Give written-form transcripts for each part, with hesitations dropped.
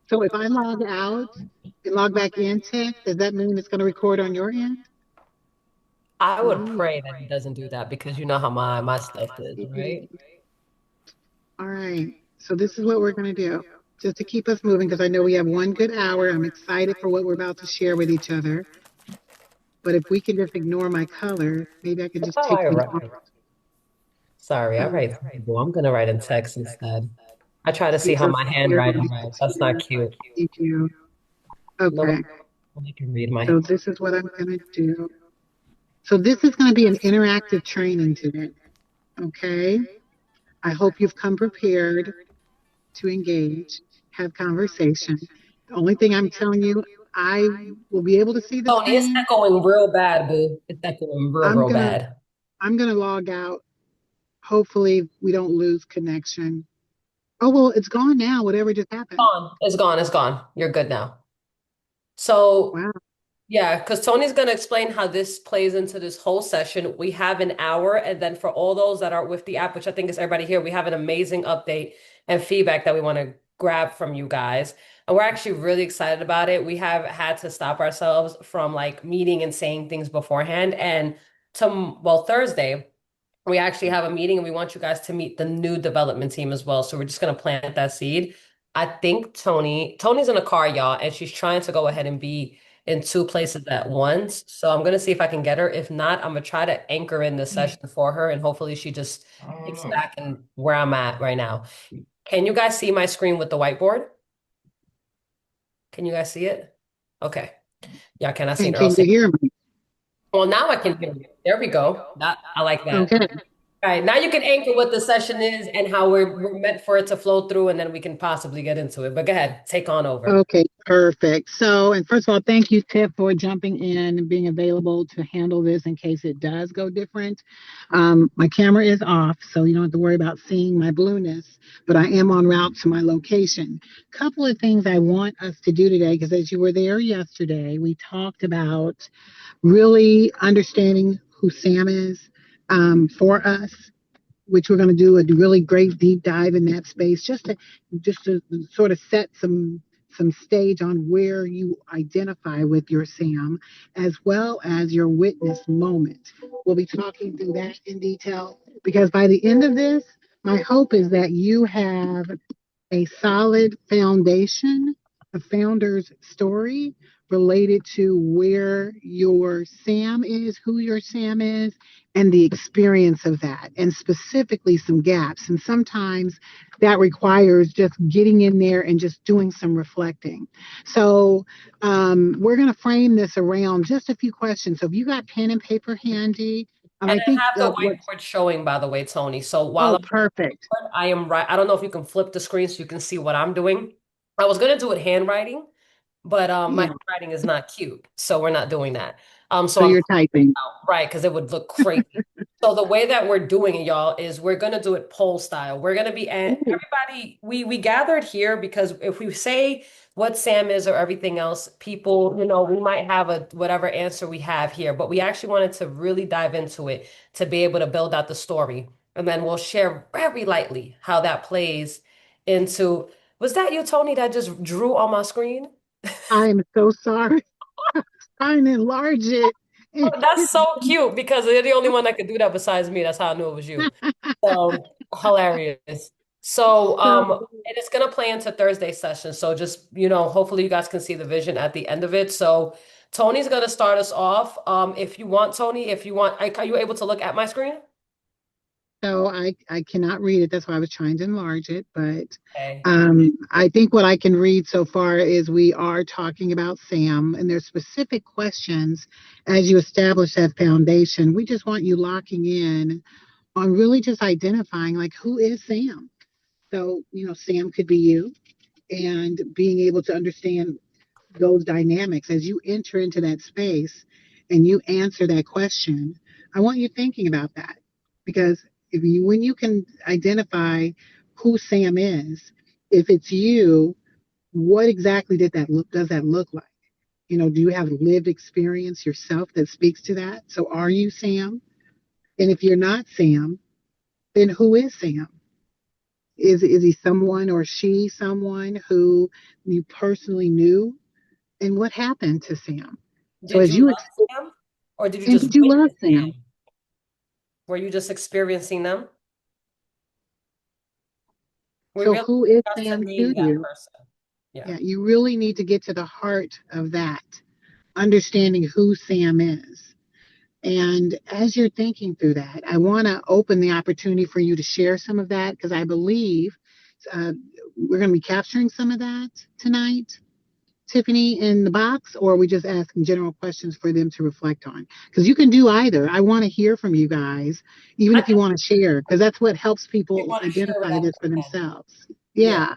So if I log out and log back in, Tiff, does that mean it's going to record on your end? I would Ooh, pray that it doesn't do that because you know how my stuff is, right? all right. So this is what we're going to do. Just to keep us moving, because I know we have one good hour. I'm excited for what we're about to share with each other. But if we can just ignore my color, maybe I can just Oh, take I things write. off. Sorry, I write terrible. I'm gonna write in text instead. I try to see It's how so my scary. handwriting writes. That's not cute. Thank you. Nobody, Okay. nobody can read my. So this is what I'm going to do. So this is going to be an interactive training today. Okay. I hope you've come prepared to engage, have conversation. The only thing I'm telling you, I will be able to see the Tony, it's screen. echoing real bad, boo. It's echoing real, I'm real gonna bad. I'm gonna log out. Hopefully we don't lose connection. Oh well, it's gone now. Whatever just happened. Gone. It's gone. It's gone. You're good now. So Wow. yeah, because Tony's going to explain how this plays into this whole session. We have an hour, and then for all those that are with the app, which I think is everybody here, we have an amazing update and feedback that we want to grab from you guys. And we're actually really excited about it. We have had to stop ourselves from like meeting and saying things beforehand. And well, Thursday, we actually have a meeting and we want you guys to meet the new development team as well. So we're just going to plant that seed. I think Tony's in a car, y'all, and she's trying to go ahead and be in two places at once. So I'm gonna see if I can get her. If not, I'm gonna try to anchor in this session for her, and hopefully she just picks back in where I'm at right now. Can you guys see my screen with the whiteboard? Can you guys see it? Okay. Yeah, can I see And Earl can you say? hear me? Well, now I can hear you. There we go. That I like that. Okay. All right, now you can anchor what the session is and how we're meant for it to flow through, and then we can possibly get into it. But go ahead, take on over. Okay, perfect. So, and first of all, thank you, Tiff, for jumping in and being available to handle this in case it does go different. My camera is off, so you don't have to worry about seeing my blueness, but I am en route to my location. Couple of things I want us to do today, because as you were there yesterday, we talked about really understanding who Sam is for us, which we're going to do a really great deep dive in that space, just to sort of set some stage on where you identify with your Sam, as well as your witness moment. We'll be talking through that in detail because by the end of this, my hope is that you have a solid foundation, a founder's story related to where your Sam is, who your Sam is, and the experience of that, and specifically some gaps. And sometimes that requires just getting in there and just doing some reflecting. So we're going to frame this around just a few questions. So if you got pen and paper handy, And I I think have the what, whiteboard showing, by the way, Tony. So while oh, I'm perfect. I am right. I don't know if you can flip the screen so you can see what I'm doing. I was gonna do it handwriting, but my Yeah. handwriting is not cute, so we're not doing that. So So I'm you're typing. right because it would look crazy. So the way that we're doing it, y'all, is we're gonna do it poll style. We're gonna be at Ooh. everybody. We gathered here because if we say what Sam is or everything else, people, we might have a whatever answer we have here, but we actually wanted to really dive into it to be able to build out the story, and then we'll share very lightly how that plays into. Was that you, Tony, that just drew on my screen? I am so sorry. Trying to enlarge it. Oh, that's so cute because you're the only one that could do that besides me. That's how I knew it was you. So hilarious. So So, and it's gonna play into Thursday session. So just, hopefully you guys can see the vision at the end of it. So Tony's gonna start us off. If you want, Tony, if you want, are you able to look at my screen? so I cannot read it. That's why I was trying to enlarge it. But Okay. I think what I can read so far is we are talking about Sam, and there's specific questions as you establish that foundation. We just want you locking in on really just identifying like who is Sam. So, Sam could be you, and being able to understand those dynamics as you enter into that space and you answer that question. I want you thinking about that because when you can identify who Sam is, if it's you, what exactly does that look like? Do you have lived experience yourself that speaks to that? So are you Sam? And if you're not Sam, then who is Sam? Is he someone or she someone who you personally knew? And what happened to Sam? So Did as you you love Sam, or did you and just did you love witness Sam? Sam? Were you just experiencing them? We So really who is got to Sam name to that you? person. Yeah. Yeah, you really need to get to the heart of that, understanding who Sam is. And as you're thinking through that, I want to open the opportunity for you to share some of that because I believe uh, we're going to be capturing some of that tonight, Tiffany, in the box, or are we just asking general questions for them to reflect on? Because you can do either. I want to hear from you guys, even I if you think want to share, because that's what helps we people want to share identify without this for consent. themselves. Yeah. Yeah.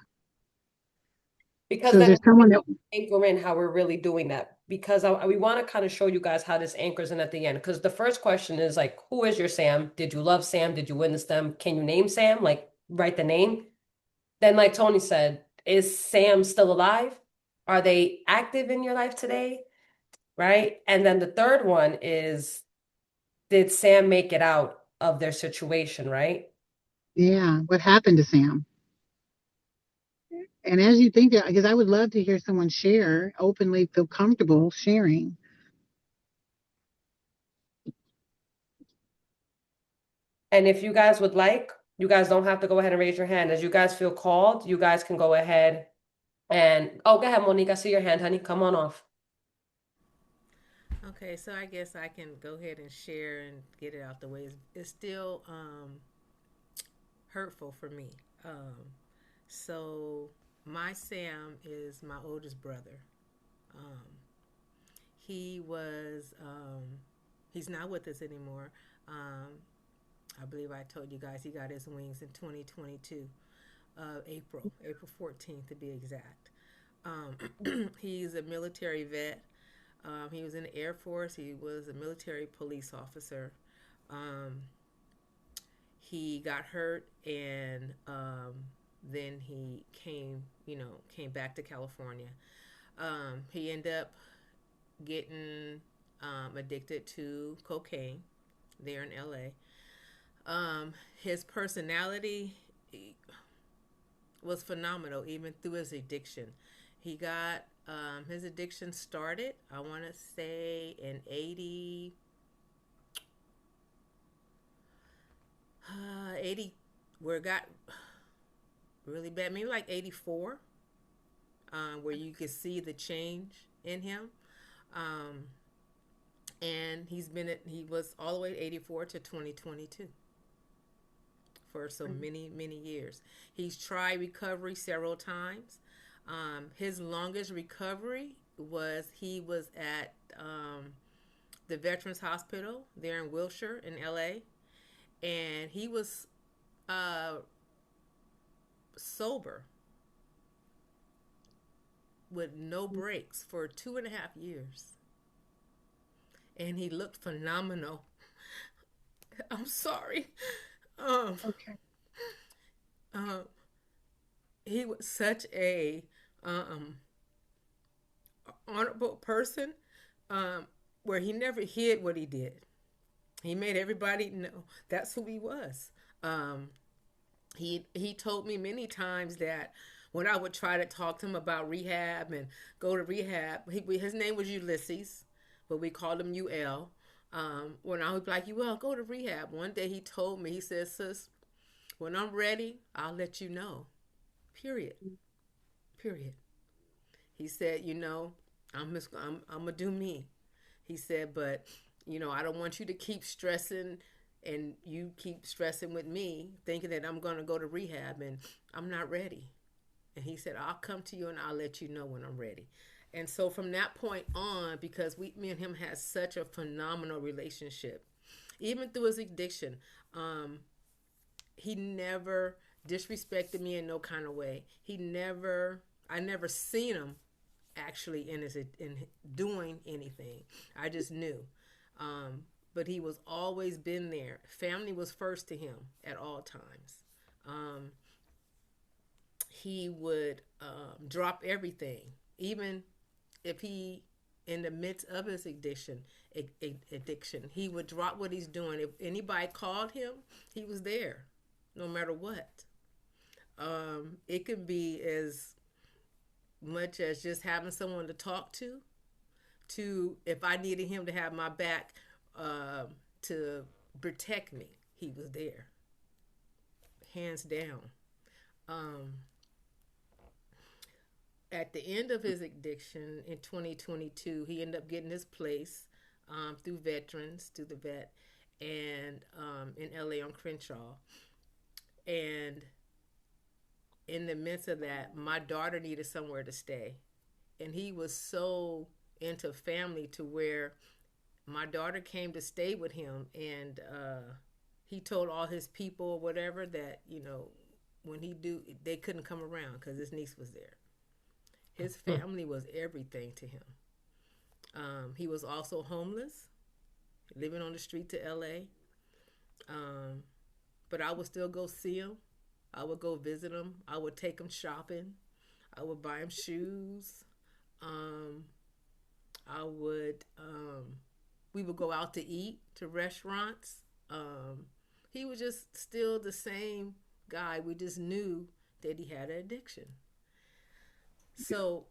Because So is then there we someone that, can anchor in how we're really doing that. Because we want to kind of show you guys how this anchors in at the end. Because the first question is like, who is your Sam? Did you love Sam? Did you witness them? Can you name Sam? Like, write the name. Then, like Tony said, is Sam still alive? Are they active in your life today? Right? And then the third one is, did Sam make it out of their situation? Right? yeah, what happened to Sam? And as you think that, because I would love to hear someone share openly, feel comfortable sharing. And if you guys would like, you guys don't have to go ahead and raise your hand. As you guys feel called, you guys can go ahead and, oh, go ahead, Monique. I see your hand, honey. Come on off. Okay, so I guess I can go ahead and share and get it out the way. It's still hurtful for me. So my Sam is my oldest brother. Um, he was he's not with us anymore. Um, I believe I told you guys he got his wings in 2022, April 14th to be exact. He's a military vet. He was in the Air Force. He was a military police officer. Um, he got hurt, and then he came back to California. He ended up getting addicted to cocaine there in LA. His personality was phenomenal, even through his addiction. He got his addiction started, I want to say, in 80, where it got really bad, maybe like 84, where you could see the change in him. Um, and he was all the way 84 to 2022 for so many years. He's tried recovery several times. His longest recovery was he was at the Veterans Hospital there in Wilshire in LA, and he was uh, sober with no breaks for 2.5 years, and he looked phenomenal. I'm sorry. Um, Okay. um, he was such a um, honorable person, where he never hid what he did. He made everybody know that's who he was. Um, he told me many times that when I would try to talk to him about rehab and go to rehab, his name was Ulysses, but we called him UL. When I would be like, UL, go to rehab. One day he told me, he said, sis, when I'm ready, I'll let you know. Period. Period. He said, I'm gonna do me. He said, but I don't want you to keep stressing, and you keep stressing with me, thinking that I'm gonna go to rehab and I'm not ready. And he said, I'll come to you and I'll let you know when I'm ready. And so from that point on, because me and him had such a phenomenal relationship, even through his addiction, um, he never disrespected me in no kind of way. I never seen him actually in doing anything. I just knew. But he was always been there. Family was first to him at all times. Um, he would drop everything, even if he in the midst of his addiction, he would drop what he's doing. If anybody called him, he was there, no matter what. It can be as much as just having someone to talk to if I needed him to have my back, uh, to protect me, he was there, hands down. Um, at the end of his addiction in 2022, he ended up getting his place, through veterans, through the vet, and in LA on Crenshaw. And in the midst of that, my daughter needed somewhere to stay. And he was so into family to where my daughter came to stay with him. And he told all his people or whatever that, when he do, they couldn't come around because his niece was there. His family was everything to him. He was also homeless, living on the street to LA. Um, but I would still go see him. I would go visit him. I would take him shopping. I would buy him shoes. Um, I would, we would go out to eat to restaurants. Um, he was just still the same guy. We just knew that he had an addiction. So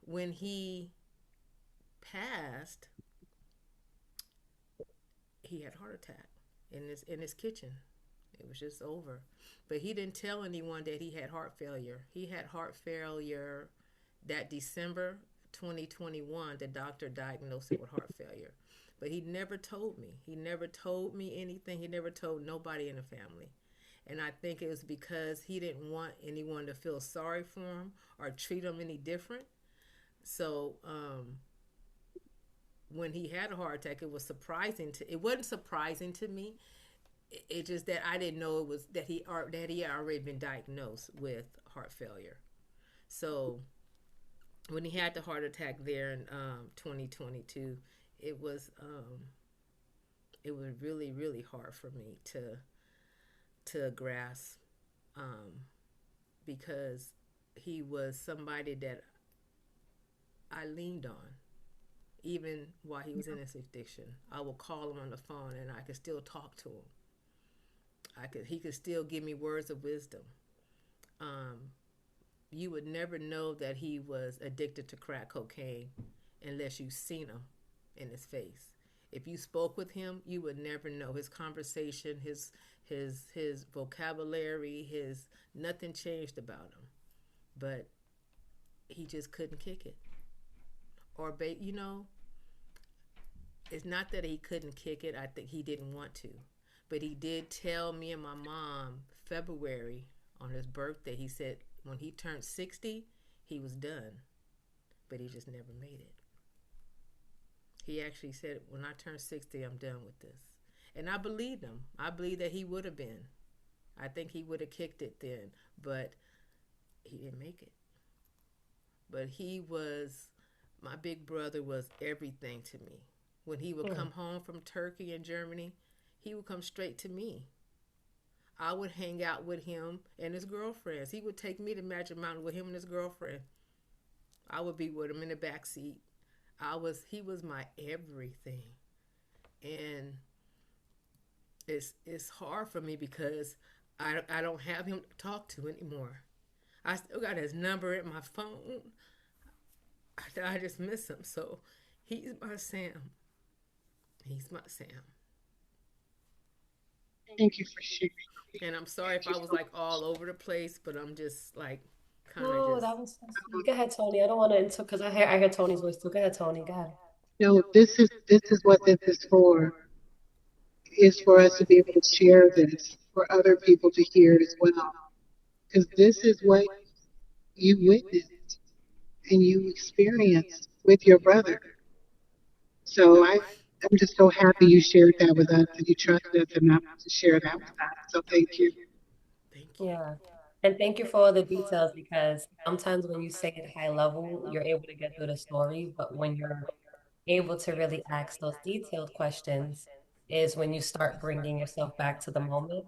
when he passed, he had a heart attack in his kitchen. It was just over. But he didn't tell anyone that he had heart failure. He had heart failure that December 2021. The doctor diagnosed him with heart failure. But he never told me. He never told me anything. He never told nobody in the family. And I think it was because he didn't want anyone to feel sorry for him or treat him any different. So when he had a heart attack, it wasn't surprising to me. It just that I didn't know it was that he had already been diagnosed with heart failure. So when he had the heart attack there in 2022, it was it was really really hard for me to grasp, um, because he was somebody that I leaned on even while he was in his addiction. I would call him on the phone and I could still talk to him. He could still give me words of wisdom. Um, you would never know that he was addicted to crack cocaine unless you seen him in his face. If you spoke with him, you would never know his conversation, his vocabulary, his nothing changed about him. But he just couldn't kick it. It's not that he couldn't kick it. I think he didn't want to. But he did tell me and my mom February on his birthday. He said when he turned 60, he was done. But he just never made it. He actually said, when I turn 60, I'm done with this. And I believed him. I believe that he would have been. I think he would have kicked it then. But he didn't make it. But my big brother was everything to me. When he would come home from Turkey and Germany, he would come straight to me. I would hang out with him and his girlfriends. He would take me to Magic Mountain with him and his girlfriend. I would be with him in the back seat. He was my everything. And it's hard for me because I don't have him to talk to anymore. I still got his number in my phone. I just miss him. So he's my Sam. He's my Sam. Thank you for sharing. And I'm sorry if Thank you I was so like much. all over the place, but I'm just like kind of No, just. that was so sweet. Go ahead, Tony. I don't want to insult because I hear Tony's voice too. Go ahead, Tony. Go ahead. No, this is what this is for us to be able to share this for other people to hear as well. Because this is what you witnessed and you experienced with your brother. So I'm just so happy you shared that with us and you trusted us enough to share that with us. So thank you. Thank you. Yeah. And thank you for all the details because sometimes when you say it high level, you're able to get through the story, but when you're able to really ask those detailed questions is when you start bringing yourself back to the moment.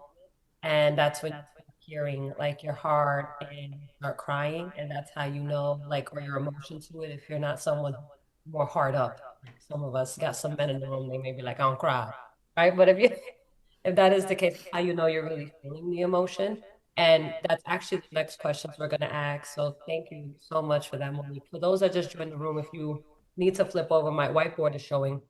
And that's when you start hearing like your heart and you start crying. And that's how you know, like, or your emotion to it. If you're not someone who's more hard up, like some of us got some men in the room, they may be like, I don't cry. Right. But if that is the case, how you know you're really feeling the emotion. And that's actually the next questions we're going to ask. So thank you so much for that, Monique. For those that just joined the room, if you need to flip over, my whiteboard is showing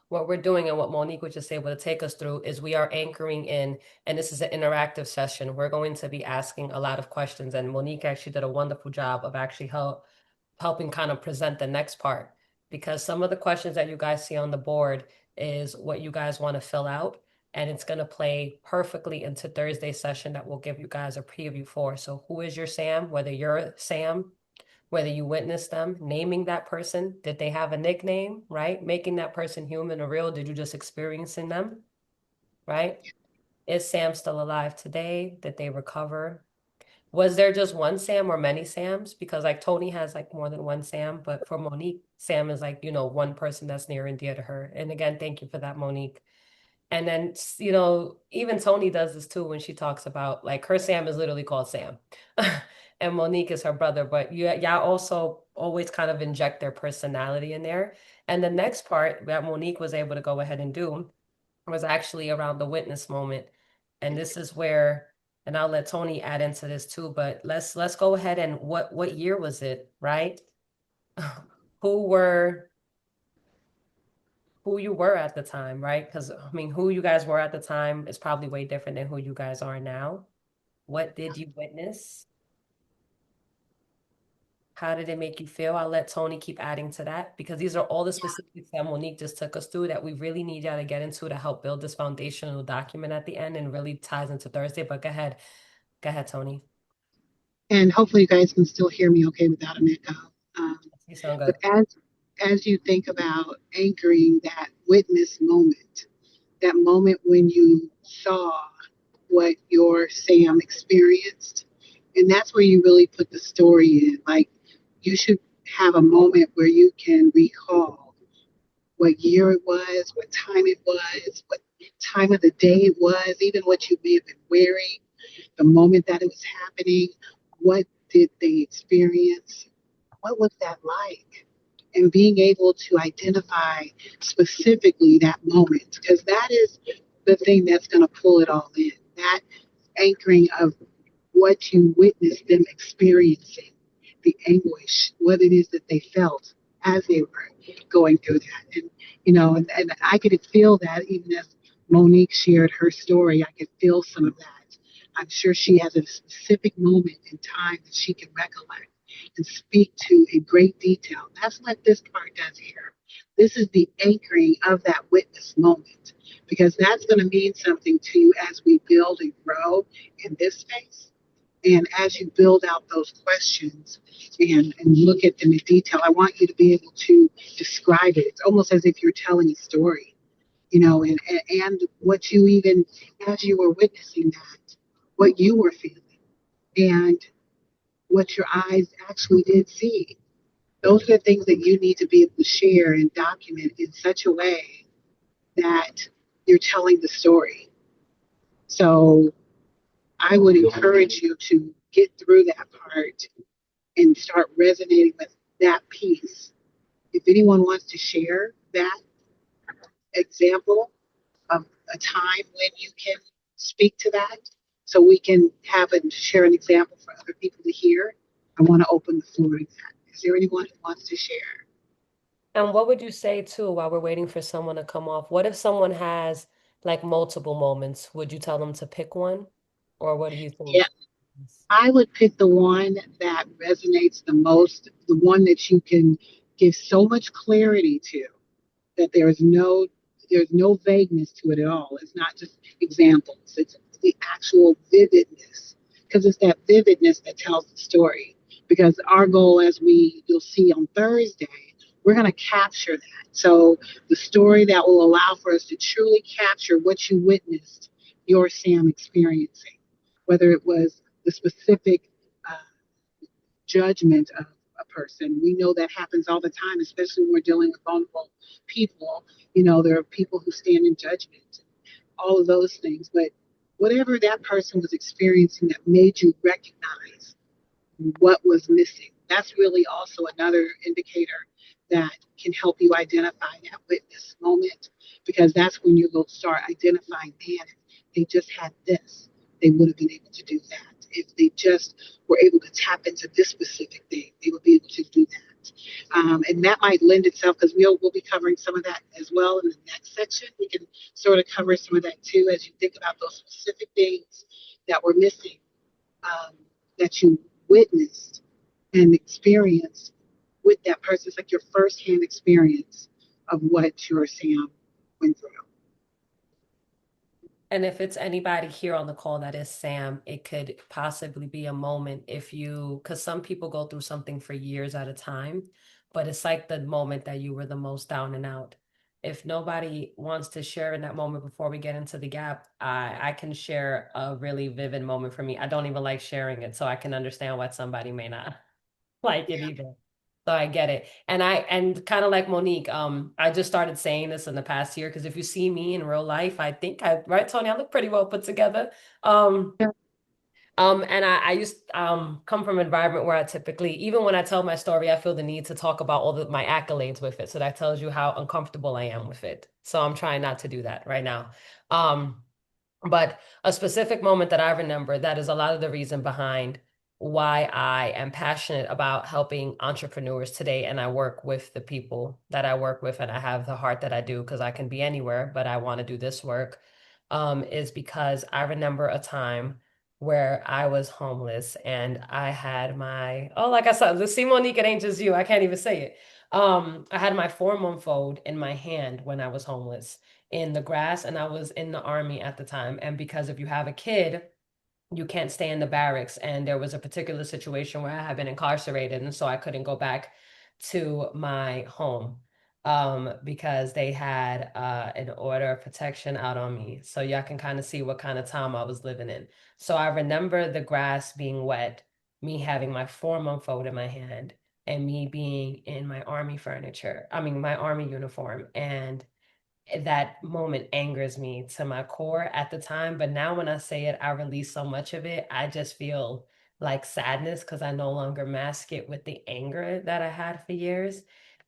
what we're doing, and what Monique was just able to take us through is we are anchoring in, and this is an interactive session. We're going to be asking a lot of questions, and Monique actually did a wonderful job of actually helping kind of present the next part, because some of the questions that you guys see on the board is what you guys want to fill out, and it's going to play perfectly into Thursday's session that we'll give you guys a preview for. So who is your Sam? Whether you're Sam, whether you witnessed them, naming that person, did they have a nickname, right? Making that person human or real, did you just experiencing them, right? Is Sam still alive today? Did they recover? Was there just one Sam or many Sams? Because like Tony has like more than one Sam, but for Monique, Sam is like, one person that's near and dear to her. And again, thank you for that, Monique. And then, even Tony does this too when she talks about like her Sam is literally called Sam. And Monique is her brother, but y'all also always kind of inject their personality in there. And the next part that Monique was able to go ahead and do was actually around the witness moment. And this is where, and I'll let Tony add into this too, but let's go ahead and what year was it, right? Who were who you were at the time, right? Because I mean, who you guys were at the time is probably way different than who you guys are now. What did you witness? How did it make you feel? I'll let Tony keep adding to that, because these are all the specifics that Monique just took us through that we really need y'all to get into to help build this foundational document at the end, and really ties into Thursday. But go ahead, Tony. And hopefully you guys can still hear me okay without an echo. Um, You sound but good. as you think about anchoring that witness moment, that moment when you saw what your Sam experienced, and that's where you really put the story in. Like you should have a moment where you can recall what year it was, what time it was, what time of the day it was, even what you may have been wearing, the moment that it was happening. What did they experience? What was that like? And being able to identify specifically that moment, because that is the thing that's going to pull it all in. That anchoring of what you witnessed them experiencing, the anguish, what it is that they felt as they were going through that. And I could feel that even as Monique shared her story, I could feel some of that. I'm sure she has a specific moment in time that she can recollect and speak to in great detail. That's what this part does here. This is the anchoring of that witness moment, because that's going to mean something to you as we build and grow in this space. And as you build out those questions and look at them in detail, I want you to be able to describe it. It's almost as if you're telling a story, and what you even, as you were witnessing that, what you were feeling and what your eyes actually did see. Those are the things that you need to be able to share and document in such a way that you're telling the story. So I would encourage you to get through that part and start resonating with that piece. If anyone wants to share that example of a time when you can speak to that, so we can have and share an example for other people to hear, I want to open the floor to that. Is there anyone who wants to share? And what would you say too while we're waiting for someone to come off? What if someone has like multiple moments? Would you tell them to pick one? Or what do you Yeah, think? I would pick the one that resonates the most, the one that you can give so much clarity to that there's no vagueness to it at all. It's not just examples. It's the actual vividness, because it's that vividness that tells the story. Because our goal, as you'll see on Thursday, we're going to capture that. So the story that will allow for us to truly capture what you witnessed your Sam experiencing, whether it was the specific uh, judgment of a person. We know that happens all the time, especially when we're dealing with vulnerable people. There are people who stand in judgment, all of those things. But whatever that person was experiencing that made you recognize what was missing, that's really also another indicator that can help you identify that witness moment, because that's when you will start identifying, man, they just had this. they would have been able to do that. If they just were able to tap into this specific thing, they would be able to do that. And that might lend itself, because we'll be covering some of that as well in the next section. We can sort of cover some of that too, as you think about those specific things that were missing, um, that you witnessed and experienced with that person. It's like your firsthand experience of what your Sam went through. And if it's anybody here on the call that is Sam, it could possibly be a moment if you, because some people go through something for years at a time, but it's like the moment that you were the most down and out. If nobody wants to share in that moment before we get into the gap, I can share a really vivid moment for me. I don't even like sharing it, so I can understand why somebody may not like it Yeah. either. So I get it. And kind of like Monique, I just started saying this in the past year because if you see me in real life, I think right, Tony, I look pretty well put together. Um, Yeah. and I used come from an environment where I typically, even when I tell my story, I feel the need to talk about all my accolades with it. So that tells you how uncomfortable I am with it. So I'm trying not to do that right now. Um, but a specific moment that I remember that is a lot of the reason behind why I am passionate about helping entrepreneurs today. And I work with the people that I work with, and I have the heart that I do because I can be anywhere, but I want to do this work, is because I remember a time where I was homeless and I had like I said, see, Monique, it ain't just you. I can't even say it. I had my 4-month fold in my hand when I was homeless in the grass, and I was in the army at the time. And because if you have a kid, you can't stay in the barracks. And there was a particular situation where I had been incarcerated, and so I couldn't go back to my home because they had an order of protection out on me. So y'all can kind of see what kind of time I was living in. So I remember the grass being wet, me having my 4-month fold in my hand, and me being in my army furniture, I mean, my army uniform. And that moment angers me to my core at the time. But now when I say it, I release so much of it. I just feel like sadness because I no longer mask it with the anger that I had for years.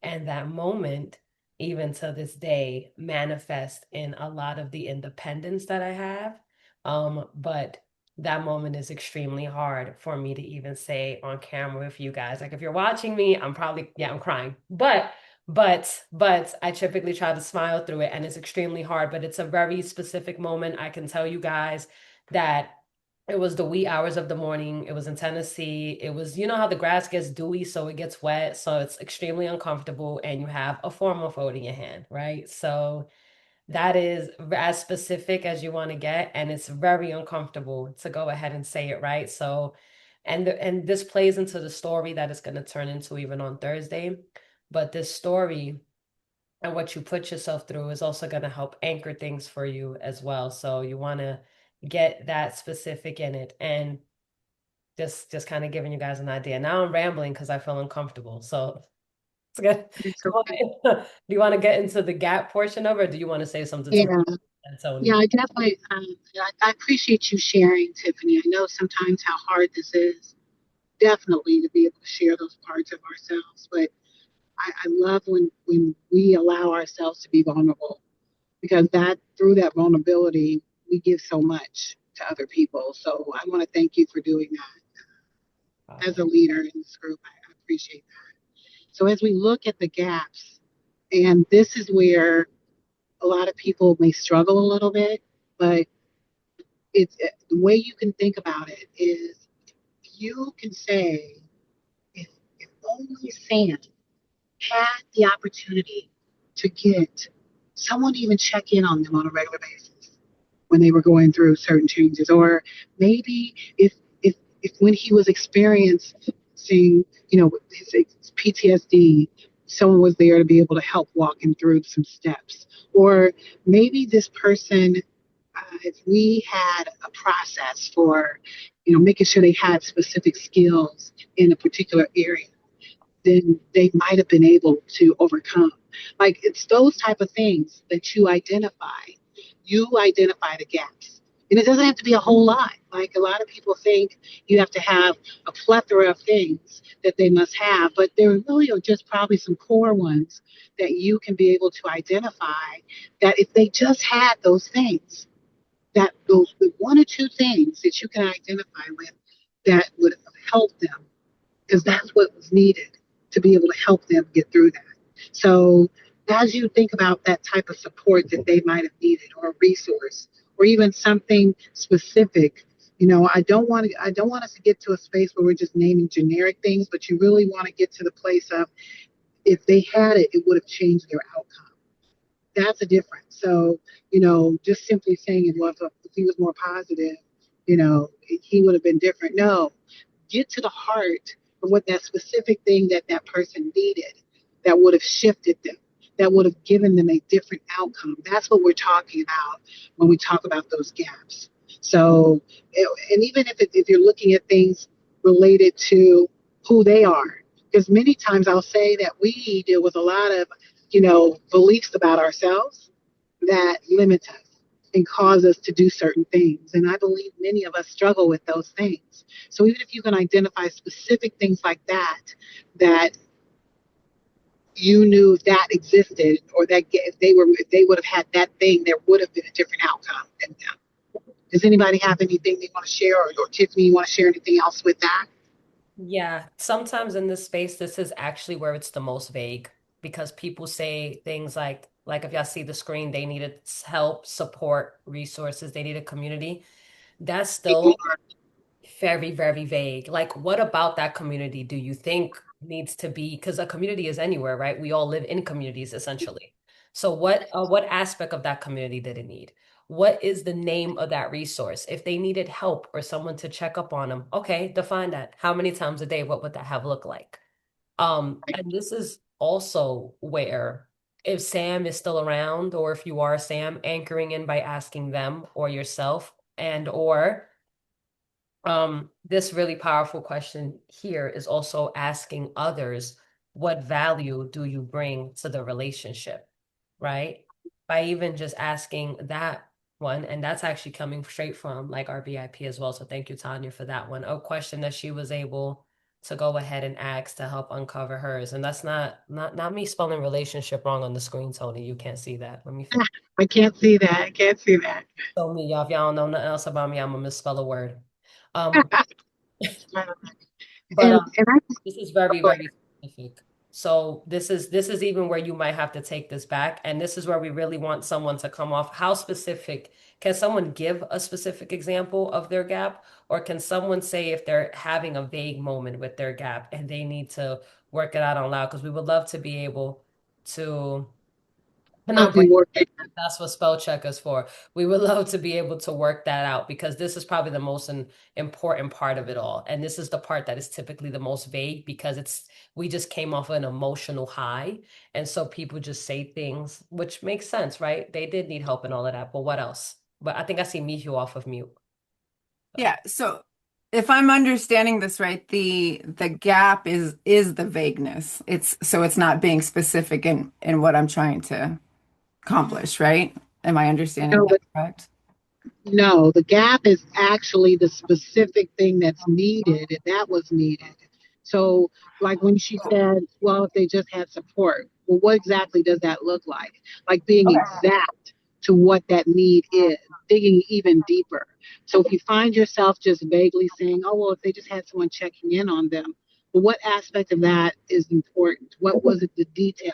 And that moment, even to this day, manifests in a lot of the independence that I have. But that moment is extremely hard for me to even say on camera with you guys. Like if you're watching me, I'm probably, yeah, I'm crying. But I typically try to smile through it, and it's extremely hard, but it's a very specific moment. I can tell you guys that it was the wee hours of the morning. It was in Tennessee. It was, you know how the grass gets dewy, so it gets wet, so it's extremely uncomfortable, and you have a formal fold in your hand, right? So that is as specific as you want to get, and it's very uncomfortable to go ahead and say it, right? So, and this plays into the story that it's going to turn into even on Thursday. But this story and what you put yourself through is also going to help anchor things for you as well. So you want to get that specific in it, and just kind of giving you guys an idea. Now I'm rambling because I feel uncomfortable. So it's good. It's Go okay. ahead. Do you want to get into the gap portion of it, or do you want to say something to Yeah. Yeah, Tony? I definitely, I appreciate you sharing, Tiffany. I know sometimes how hard this is, definitely to be able to share those parts of ourselves. But I love when we allow ourselves to be vulnerable, because that through that vulnerability, we give so much to other people. So I want to thank you for doing that as a leader in this group. I appreciate that. So as we look at the gaps, and this is where a lot of people may struggle a little bit, but it's the way you can think about it is you can say, if only Sam had the opportunity to get someone to even check in on them on a regular basis when they were going through certain changes, or maybe if when he was experiencing, his PTSD, someone was there to be able to help walk him through some steps, or maybe this person, if we had a process for, making sure they had specific skills in a particular area, then they might have been able to overcome. Like it's those type of things that you identify. You identify the gaps. And it doesn't have to be a whole lot. Like a lot of people think you have to have a plethora of things that they must have, but there really are just probably some core ones that you can be able to identify, that if they just had those things, that those the one or two things that you can identify with that would help them, because that's what was needed to be able to help them get through that. So as you think about that type of support that they might have needed, or a resource, or even something specific, I don't want us to get to a space where we're just naming generic things, but you really want to get to the place of, if they had it, it would have changed their outcome. That's a difference. So, just simply saying it was, if he was more positive, he would have been different. No, get to the heart of what that specific thing that that person needed, that would have shifted them, that would have given them a different outcome. That's what we're talking about when we talk about those gaps. So, and even if you're looking at things related to who they are, because many times I'll say that we deal with a lot of, beliefs about ourselves that limit us and cause us to do certain things. And I believe many of us struggle with those things. So even if you can identify specific things like that, that you knew if that existed, or that if they would have had that thing, there would have been a different outcome in them. Does anybody have anything they want to share, or Tiffany, you want to share anything else with that? Yeah, sometimes in this space, this is actually where it's the most vague because people say things like if y'all see the screen, they needed help, support, resources, they need a community. That's still very, very vague. Like, what about that community do you think needs to be? Because a community is anywhere, right? We all live in communities essentially. So what aspect of that community did it need? What is the name of that resource? If they needed help or someone to check up on them, okay, define that. How many times a day? What would that have looked like? And this is also where if Sam is still around, or if you are Sam, anchoring in by asking them or yourself, and or this really powerful question here is also asking others, what value do you bring to the relationship, right? By even just asking that one, and that's actually coming straight from like our VIP as well. So thank you, Tanya, for that one. A question that she was able to go ahead and ask to help uncover hers. And that's not me spelling relationship wrong on the screen, Tony. You can't see that. Let me fix. I can't see that. I can't see that. So me, y'all, if y'all don't know nothing else about me, I'm gonna misspell a word. Um, but And I this is very, go ahead. very specific. So this is even where you might have to take this back. And this is where we really want someone to come off. How specific? Can someone give a specific example of their gap? Or can someone say if they're having a vague moment with their gap and they need to work it out on loud? Because we would love to be able to not Help break. you work it. That's what spell check is for. We would love to be able to work that out because this is probably the most important part of it all. And this is the part that is typically the most vague because we just came off an emotional high. And so people just say things, which makes sense, right? They did need help and all of that. But what else? But I think I see Mihu off of mute. So, Yeah, so if I'm understanding this right, the gap is the vagueness. It's not being specific in what I'm trying to accomplish, right? Am I understanding No, that correct? No, the gap is actually the specific thing that's needed, and that was needed. So, like when she said, well, if they just had support, well, what exactly does that look like? Like being Okay. exact to what that need is, digging even deeper. So, if you find yourself just vaguely saying, oh, well, if they just had someone checking in on them, well, what aspect of that is important? What was it, the detail?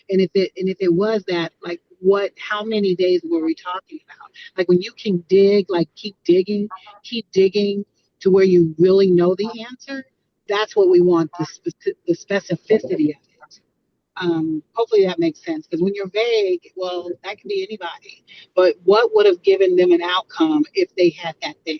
And if it was that, like how many days were we talking about? Like when you can dig, like keep digging to where you really know the answer. That's what we want, the specificity of it. Hopefully that makes sense. Because when you're vague, well, that can be anybody. But what would have given them an outcome if they had that thing?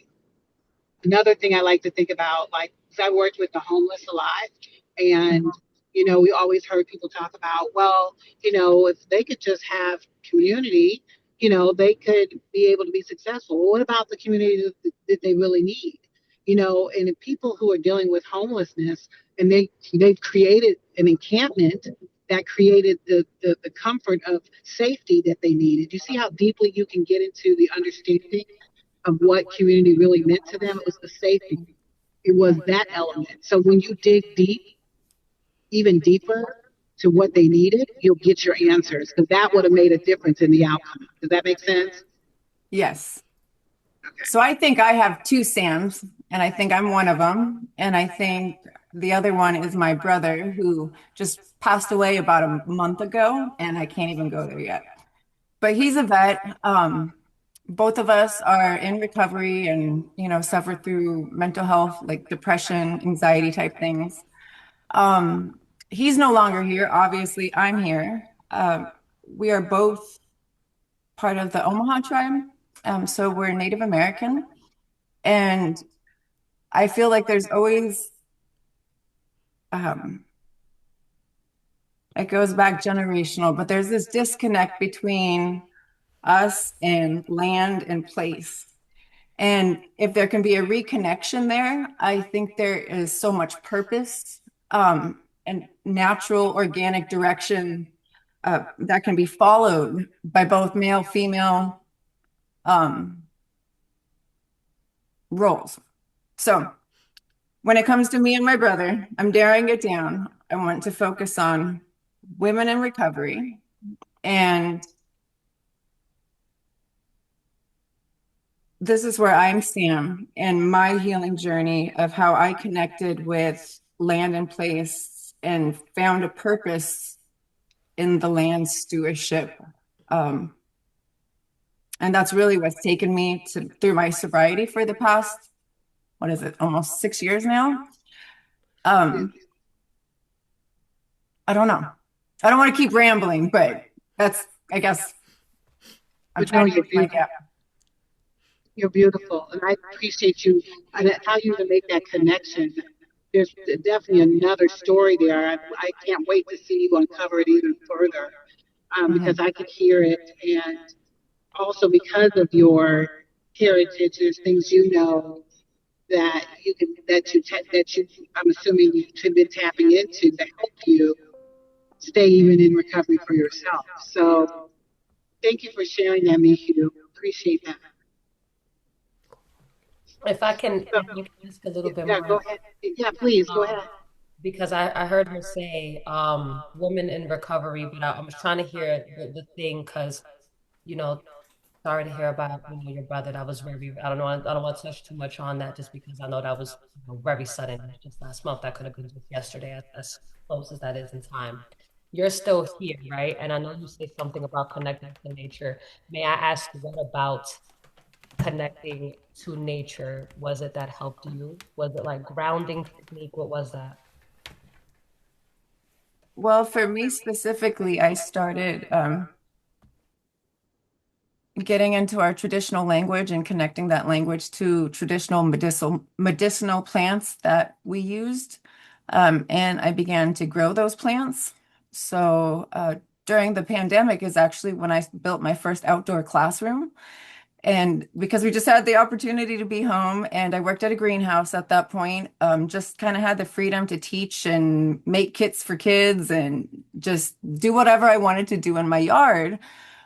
Another thing I like to think about, like, because I worked with the homeless a lot, and we always heard people talk about, well, if they could just have community, they could be able to be successful. Well, what about the community that they really need? And if people who are dealing with homelessness, and they've created an encampment that created the comfort of safety that they needed. You see how deeply you can get into the understanding of what community really meant to them. It was the safety. It was that element. So when you dig deep, even deeper to what they needed, you'll get your answers because that would have made a difference in the outcome. Does that make sense? Yes. So I think I have two Sams, and I think I'm one of them. And I think the other one is my brother who just passed away about a month ago, and I can't even go there yet. But he's a vet. Both of us are in recovery and, suffer through mental health, like depression, anxiety type things. Um, he's no longer here. Obviously, I'm here. We are both part of the Omaha tribe. So we're Native American. And I feel like there's always, um, it goes back generational, but there's this disconnect between us and land and place. And if there can be a reconnection there, I think there is so much purpose, and natural organic direction that can be followed by both male, female um, roles. So when it comes to me and my brother, I'm daring it down. I want to focus on women in recovery. And this is where I'm Sam and my healing journey of how I connected with land and place and found a purpose in the land stewardship. Um, and that's really what's taken me to through my sobriety for the past, what is it, almost 6 years now. Um, I don't know. I don't want to keep rambling, but that's, I guess, I'm But no, trying to you're bridge my beautiful. gap. You're beautiful, and I appreciate you and how you even make that connection. There's definitely another story there. I can't wait to see you uncover it even further, because Mhm. I could hear it, and also because of your heritage, there's things you know that that you I'm assuming you've been tapping into that help you stay even in recovery for yourself. So thank you for sharing that, Mihu. Appreciate that. So If I can ask a little bit yeah, go more, ahead. Yeah, please go um, ahead. because I heard her say, women in recovery, but I was trying to hear the thing because, you know, sorry to hear about, your brother. That was very, I don't want to touch too much on that just because I know that was, very sudden. Just last month. That could have been just yesterday, as close as that is in time. You're still here, right? And I know you say something about connecting to nature. May I ask, what about connecting to nature was it that helped you? Was it like grounding technique? What was that? Well, for me specifically, I started getting into our traditional language and connecting that language to traditional medicinal plants that we used. And I began to grow those plants. So during the pandemic is actually when I built my first outdoor classroom. And because we just had the opportunity to be home, and I worked at a greenhouse at that point, just kind of had the freedom to teach and make kits for kids and just do whatever I wanted to do in my yard,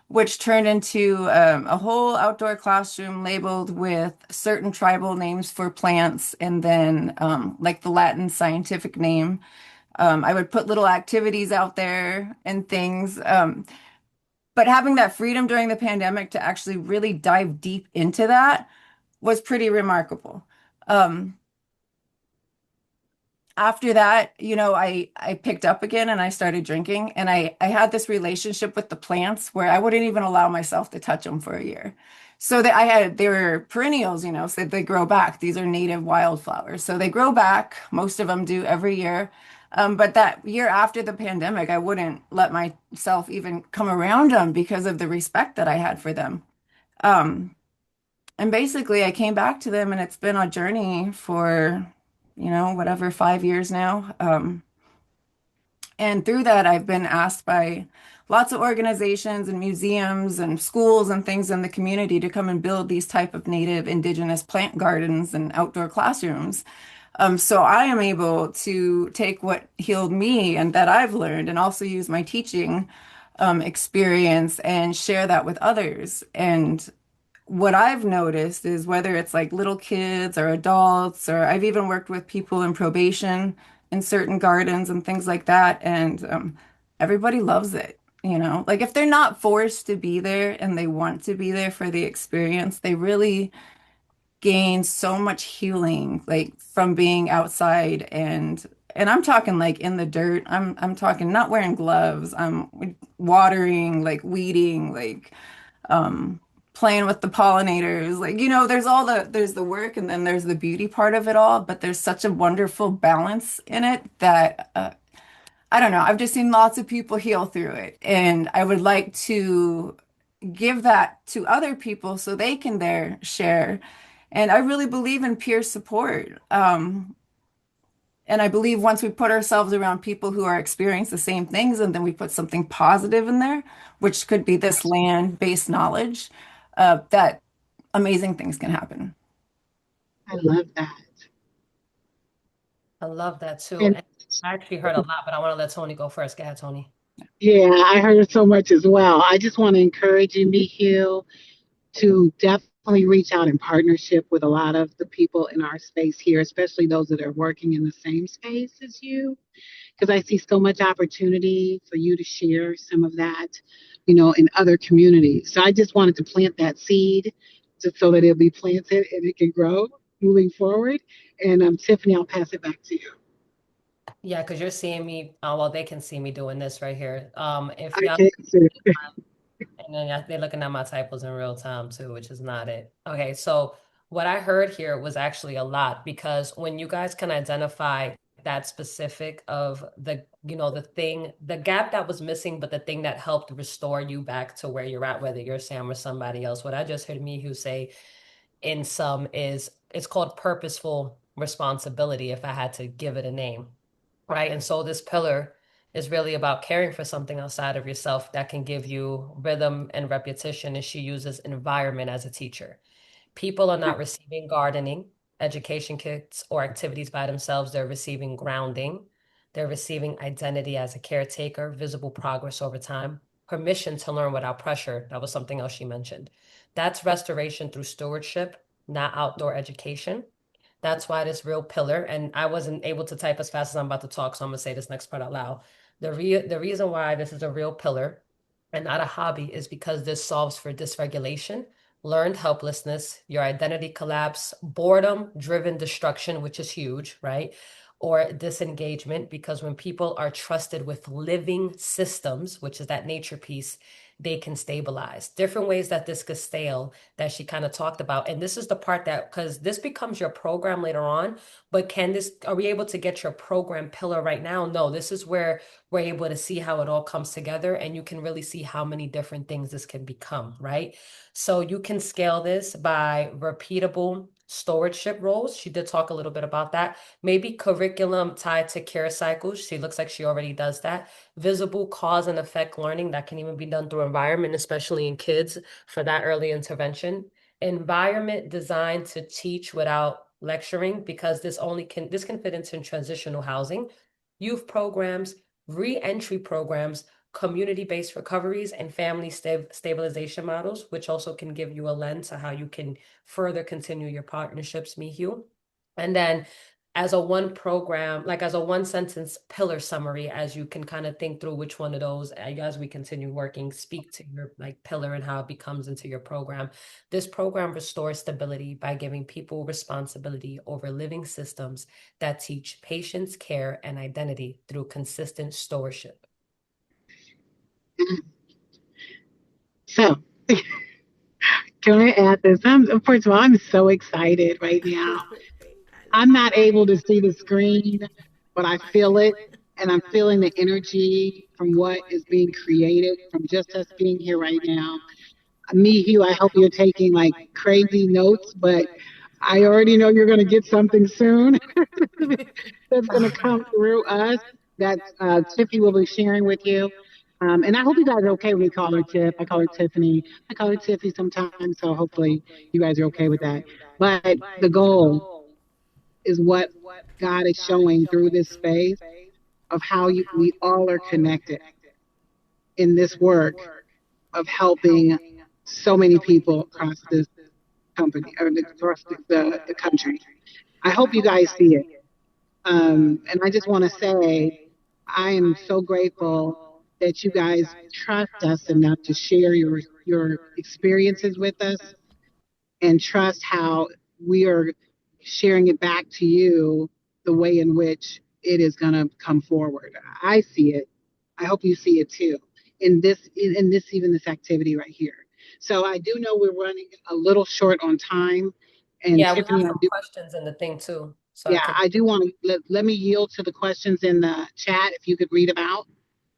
which turned into a whole outdoor classroom labeled with certain tribal names for plants and then like the Latin scientific name. I would put little activities out there and things. But having that freedom during the pandemic to actually really dive deep into that was pretty remarkable. Um, After that, I picked up again and I started drinking, and I had this relationship with the plants where I wouldn't even allow myself to touch them for a year. So that they were perennials, so they grow back. These are native wildflowers. So they grow back. Most of them do every year. But that year after the pandemic, I wouldn't let myself even come around them because of the respect that I had for them. Um, and basically, I came back to them, and it's been a journey for, whatever, 5 years now. And through that, I've been asked by lots of organizations and museums and schools and things in the community to come and build these type of native indigenous plant gardens and outdoor classrooms. So I am able to take what healed me and that I've learned and also use my teaching experience and share that with others. And what I've noticed is whether it's like little kids or adults, or I've even worked with people in probation in certain gardens and things like that, and everybody loves it. Like if they're not forced to be there and they want to be there for the experience, they really gained so much healing like from being outside and I'm talking like in the dirt. I'm talking not wearing gloves. I'm watering, like weeding, like um playing with the pollinators. Like, there's the work and then there's the beauty part of it all, but there's such a wonderful balance in it that I don't know. I've just seen lots of people heal through it, and I would like to give that to other people so they can there share. And I really believe in peer support. And I believe once we put ourselves around people who are experiencing the same things, and then we put something positive in there, which could be this land-based knowledge, that amazing things can happen. I love that. I love that too. And And I actually heard a lot, but I want to let Tony go first. Go ahead, Tony. yeah, I heard so much as well. I just want to encourage you, Michiel, to definitely reach out in partnership with a lot of the people in our space here, especially those that are working in the same space as you, because I see so much opportunity for you to share some of that, in other communities. So I just wanted to plant that seed just so that it'll be planted and it can grow moving forward. And Tiffany, I'll pass it back to you. Yeah, because you're seeing me. Well, they can see me doing this right here. If I y'all can't see. And then they're looking at my typos in real time too, which is not it. Okay, so what I heard here was actually a lot because when you guys can identify that specific of the thing, the gap that was missing, but the thing that helped restore you back to where you're at, whether you're Sam or somebody else. What I just heard me who say in some is it's called purposeful responsibility, if I had to give it a name, right? And so this pillar is really about caring for something outside of yourself that can give you rhythm and repetition. And she uses environment as a teacher. People are not receiving gardening, education kits, or activities by themselves. They're receiving grounding. They're receiving identity as a caretaker, visible progress over time, permission to learn without pressure. That was something else she mentioned. That's restoration through stewardship, not outdoor education. That's why this real pillar, and I wasn't able to type as fast as I'm about to talk, so I'm gonna say this next part out loud. The reason why this is a real pillar and not a hobby is because this solves for dysregulation, learned helplessness, your identity collapse, boredom driven destruction, which is huge, right? Or disengagement, because when people are trusted with living systems, which is that nature piece, they can stabilize. Different ways that this could stale that she kind of talked about. And this is the part that, because this becomes your program later on, but are we able to get your program pillar right now? No, this is where we're able to see how it all comes together and you can really see how many different things this can become, right? So you can scale this by repeatable stewardship roles. She did talk a little bit about that. Maybe curriculum tied to care cycles. She looks like she already does that. Visible cause and effect learning that can even be done through environment, especially in kids for that early intervention. Environment designed to teach without lecturing because this can fit into transitional housing, youth programs, re-entry programs, community-based recoveries, and family stabilization models, which also can give you a lens to how you can further continue your partnerships, Mihu. And then as a one program, like as a one sentence pillar summary, as you can kind of think through which one of those, as we continue working, speak to your like pillar and how it becomes into your program. This program restores stability by giving people responsibility over living systems that teach patience, care, and identity through consistent stewardship. So, can I add this? First of all, I'm so excited right now. I'm not able to see the screen, but I feel it. And I'm feeling the energy from what is being created from just us being here right now. Me, Hugh, I hope you're taking like crazy notes, but I already know you're going to get something soon that's going to come through us that Tiffy will be sharing with you. And I hope you guys are okay when we call her Tiff. I call her Tiffany. I call her Tiffy sometimes, so hopefully you guys are okay with that. But the goal is what God is showing through this space of how we all are connected in this work of helping so many people across this company or across the country. I hope you guys see it. And I just want to say, I am so grateful that you guys trust us enough to share your experiences with us and trust how we are sharing it back to you the way in which it is going to come forward. I see it. I hope you see it too in this even this activity right here. So I do know we're running a little short on time, and Yeah, we have Tiffany, I some do, questions in the thing too, so I yeah, could. I do want to let me yield to the questions in the chat if you could read them out.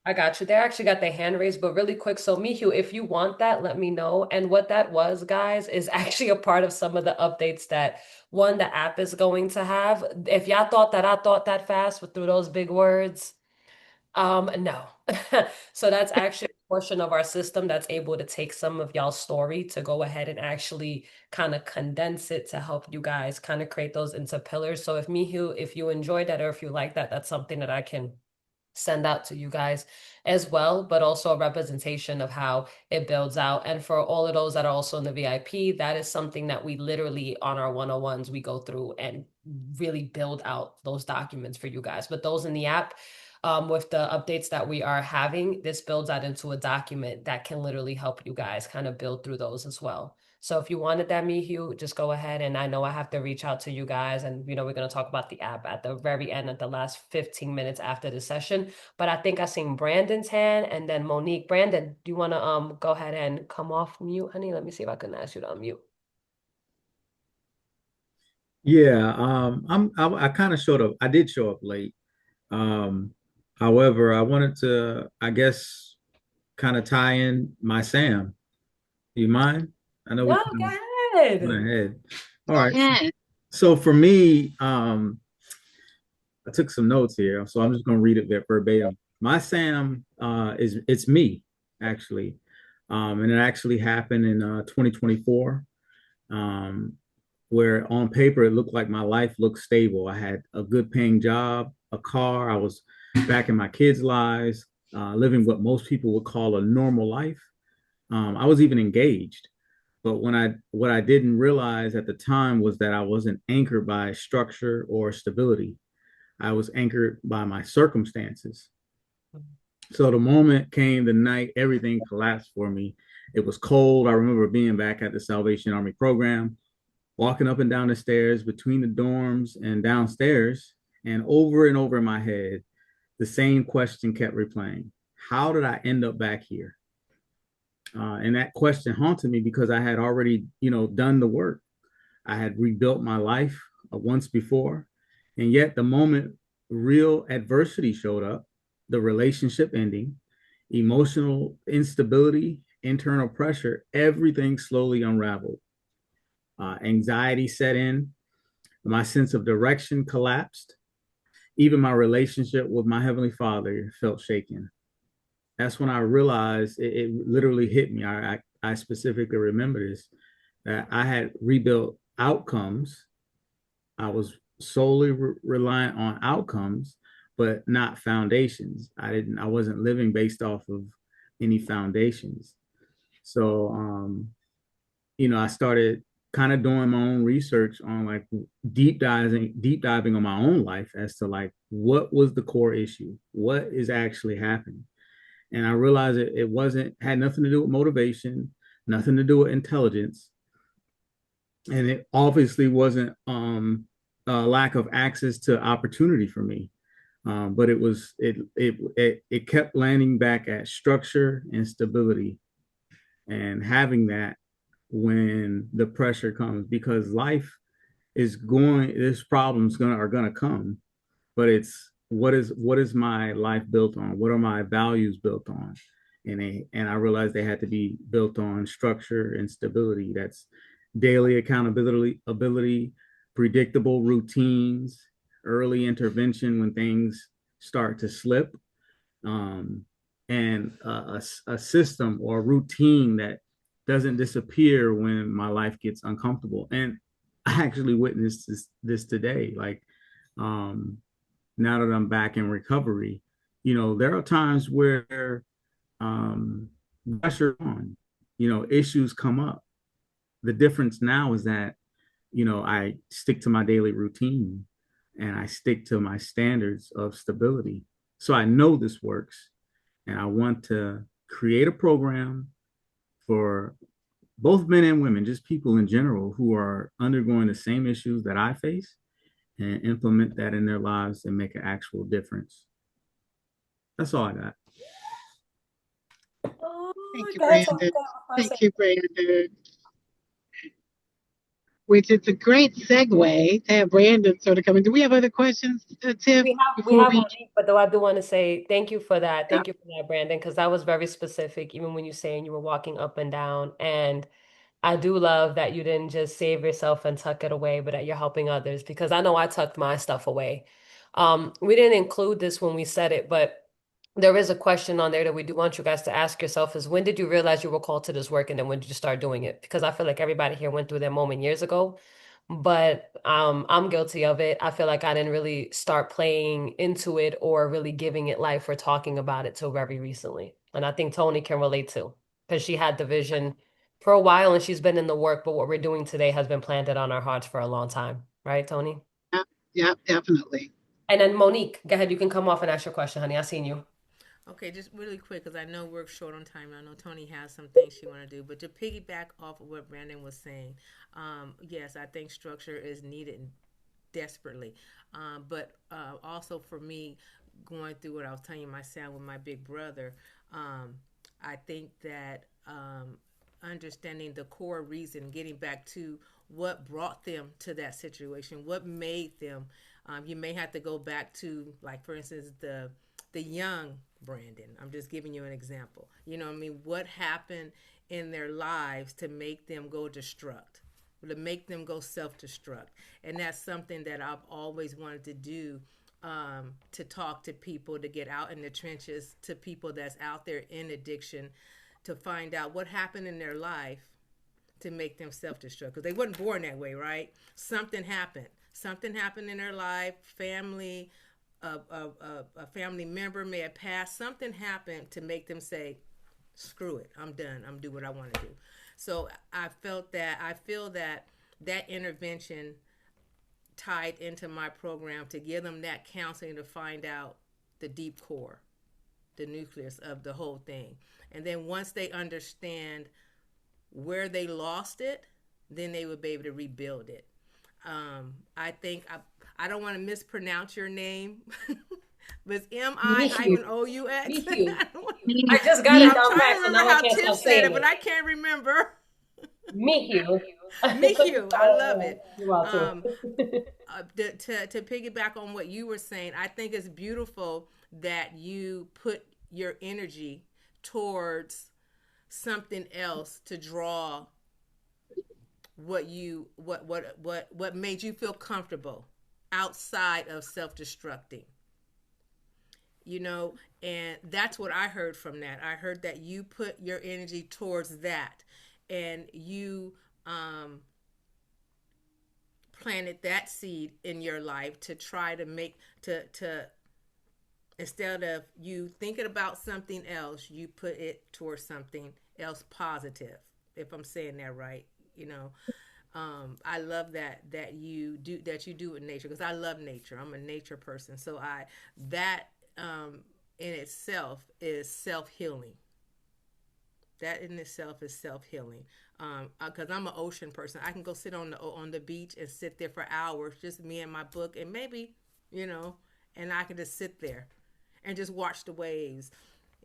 I got you. They actually got their hand raised, but really quick. So, Mihu, if you want that, let me know. And what that was, guys, is actually a part of some of the updates that one, the app is going to have. If y'all thought that I thought that fast with through those big words, no. So that's actually a portion of our system that's able to take some of y'all's story to go ahead and actually kind of condense it to help you guys kind of create those into pillars. So if Mihu, if you enjoyed that or if you like that, that's something that I can send out to you guys as well, but also a representation of how it builds out. And for all of those that are also in the VIP, that is something that we literally on our 101s, we go through and really build out those documents for you guys. But those in the app, with the updates that we are having, this builds out into a document that can literally help you guys kind of build through those as well. So if you wanted that, Mihu, just go ahead. And I know I have to reach out to you guys. And, we're going to talk about the app at the very end, at the last 15 minutes after the session. But I think I seen Brandon's hand and then Monique. Brandon, do you want to go ahead and come off mute, honey? Let me see if I can ask you to unmute. Yeah, I kind of showed up. I did show up late. Um, However, I wanted to, I guess, kind of tie in my Sam. Do you mind? I know we No, kind go of went ahead. ahead. All Go right. ahead. So for me, I took some notes here, so I'm just going to read it verbatim. My Sam is it's me actually, and it actually happened in 2024. Um, where on paper it looked like my life looked stable. I had a good paying job, a car. I was back in my kids' lives, living what most people would call a normal life. I was even engaged. But what I didn't realize at the time was that I wasn't anchored by structure or stability. I was anchored by my circumstances. So the moment came, the night everything collapsed for me. It was cold. I remember being back at the Salvation Army program, walking up and down the stairs between the dorms and downstairs, and over in my head, the same question kept replaying: how did I end up back here? And that question haunted me because I had already, done the work. I had rebuilt my life once before, and yet the moment real adversity showed up, the relationship ending, emotional instability, internal pressure, everything slowly unraveled. Anxiety set in, my sense of direction collapsed. Even my relationship with my Heavenly Father felt shaken. That's when I realized it literally hit me. I specifically remember this, that I had rebuilt outcomes. I was solely reliant on outcomes, but not foundations. I wasn't living based off of any foundations. So, I started kind of doing my own research on like deep diving on my own life as to like what was the core issue, what is actually happening. And I realized it wasn't had nothing to do with motivation, nothing to do with intelligence, and it obviously wasn't a lack of access to opportunity for me. But it kept landing back at structure and stability, and having that when the pressure comes, because life is going this problems gonna are gonna come, but it's what is my life built on, what are my values built on, and I realized they had to be built on structure and stability. That's daily accountability, predictable routines, early intervention when things start to slip, um, and a system or routine that doesn't disappear when my life gets uncomfortable. And I actually witnessed this today. Like, um, now that I'm back in recovery, there are times where pressure on, issues come up. The difference now is that, I stick to my daily routine and I stick to my standards of stability. So I know this works, and I want to create a program for both men and women, just people in general who are undergoing the same issues that I face and implement that in their lives and make an actual difference. That's all I got. Oh, Thank you, go ahead, Tony. Brandon. Go ahead before I say. Thank you, Brandon. Which is a great segue to have Brandon sort of come in. Do we have other questions, Tiff, We before have we? Monique, but though I do want to say thank you for that. Yeah, Thank you for that, Brandon, because that was very specific, even when you saying you were walking up and down. And I do love that you didn't just save yourself and tuck it away, but that you're helping others because I know I tucked my stuff away. We didn't include this when we said it, but there is a question on there that we do want you guys to ask yourself is when did you realize you were called to this work and then when did you start doing it? Because I feel like everybody here went through that moment years ago, but I'm guilty of it. I feel like I didn't really start playing into it or really giving it life or talking about it till very recently. And I think Tony can relate to because she had the vision for a while and she's been in the work, but what we're doing today has been planted on our hearts for a long time, right, Tony? yeah, yeah, definitely. And then Monique, go ahead, you can come off and ask your question, honey. I seen you. Okay, just really quick because I know we're short on time. I know Tony has some things she want to do, but to piggyback off of what Brandon was saying, yes, I think structure is needed desperately. But also for me, going through what I was telling you, my son with my big brother, I think that understanding the core reason, getting back to what brought them to that situation, what made them. You may have to go back to, like, for instance, the young Brandon. I'm just giving you an example. You know what I mean? What happened in their lives to make them go destruct, to make them go self-destruct? And that's something that I've always wanted to do, to talk to people, to get out in the trenches to people that's out there in addiction, to find out what happened in their life to make them self-destruct, because they weren't born that way, right? Something happened in their life, family, a family member may have passed. Something happened to make them say, screw it, I'm done, I'm do what I want to do. So I feel that that intervention tied into my program to give them that counseling to find out the deep core, the nucleus of the whole thing. And then once they understand where they lost it, then they would be able to rebuild it. I think I don't want to mispronounce your name, but it's Michiu. Mious. Michiu. Me, I just got it me, I'm down trying pat, to so remember now I how can't Tiff stop said it, saying but it. I can't remember. Michiu. Michiu, I love it. You are too. Um, to piggyback on what you were saying, I think it's beautiful that you put your energy towards something else to draw what made you feel comfortable outside of self-destructing, you know. And that's what I heard from that. I heard that you put your energy towards that, and you planted that seed in your life to try to make to instead of you thinking about something else, you put it towards something else positive, if I'm saying that right, you know. I love that you do with nature, because I love nature. I'm a nature person, so I that in itself is self-healing. That in itself is self-healing, because I'm an ocean person. I can go sit on the beach and sit there for hours, just me and my book, and maybe, you know, and I can just sit there and just watch the waves.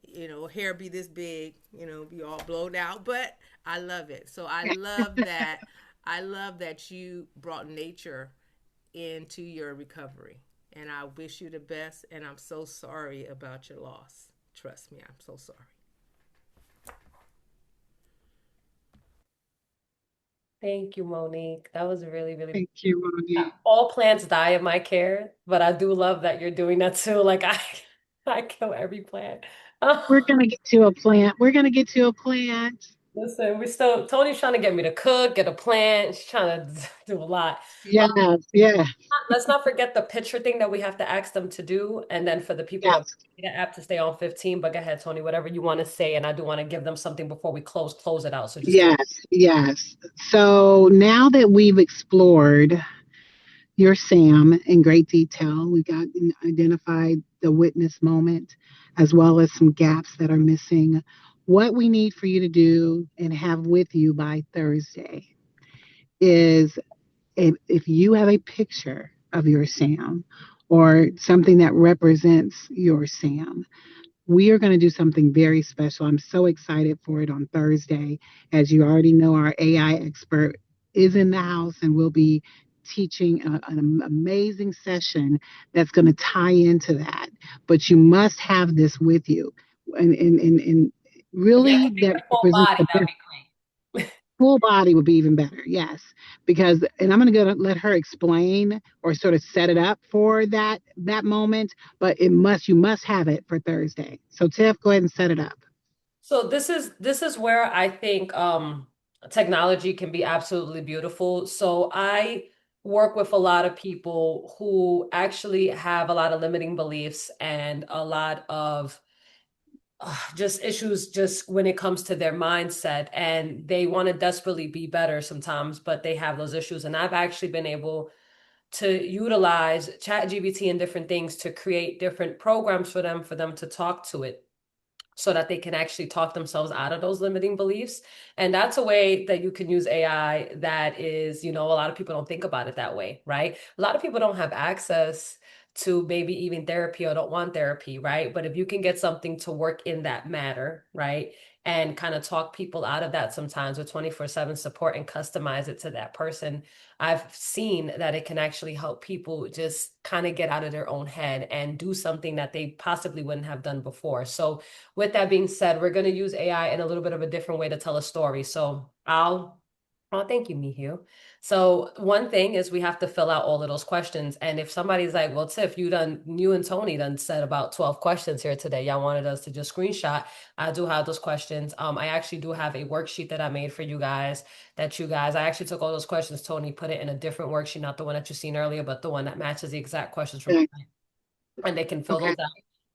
You know, hair be this big, you know, be all blown out, but I love it. So I love that. I love that you brought nature into your recovery, and I wish you the best. And I'm so sorry about your loss. Trust me, I'm so sorry. Thank you, Monique. That was really, really thank you, Monique. all plants die in my care, but I do love that you're doing that too. Like I kill every plant. We're gonna get to a plant. We're gonna get to a plant. Listen, we still Tony's trying to get me to cook, get a plant. She's trying to do a lot. Yes, yes, Let's not forget the picture thing that we have to ask them to do, and then for the people that yes, the app to stay on 15. But go ahead, Tony, whatever you want to say, and I do want to give them something before we close it out. So just go. yes, yes. So now that we've explored your Sam in great detail, we got identified the witness moment as well as some gaps that are missing. What we need for you to do and have with you by Thursday is if you have a picture of your Sam or something that represents your Sam, we are going to do something very special. I'm so excited for it on Thursday. As you already know, our AI expert is in the house and will be teaching an amazing session that's going to tie into that. But you must have this with you. And If you have really, to bring that the full represents body, the that'd best. be great. Full body would be even better, yes. Because, and I'm going to go let her explain or sort of set it up for that moment. But you must have it for Thursday. So Tiff, go ahead and set it up. So this is where I think technology can be absolutely beautiful. So I work with a lot of people who actually have a lot of limiting beliefs and a lot of just issues just when it comes to their mindset, and they want to desperately be better sometimes, but they have those issues. And I've actually been able to utilize ChatGPT and different things to create different programs for them to talk to it so that they can actually talk themselves out of those limiting beliefs. And that's a way that you can use AI that is, a lot of people don't think about it that way, right? A lot of people don't have access to maybe even therapy or don't want therapy, right? But if you can get something to work in that matter, right? And kind of talk people out of that sometimes with 24/7 support and customize it to that person, I've seen that it can actually help people just kind of get out of their own head and do something that they possibly wouldn't have done before. So with that being said, we're going to use AI in a little bit of a different way to tell a story. Oh, thank you, Mihu. So one thing is we have to fill out all of those questions. And if somebody's like, well, Tiff, you and Tony done said about 12 questions here today. Y'all wanted us to just screenshot. I do have those questions. I actually do have a worksheet that I made for you guys I actually took all those questions, Tony, put it in a different worksheet, not the one that you seen earlier, but the one that matches the exact questions from, Okay. and they can fill Okay. those out.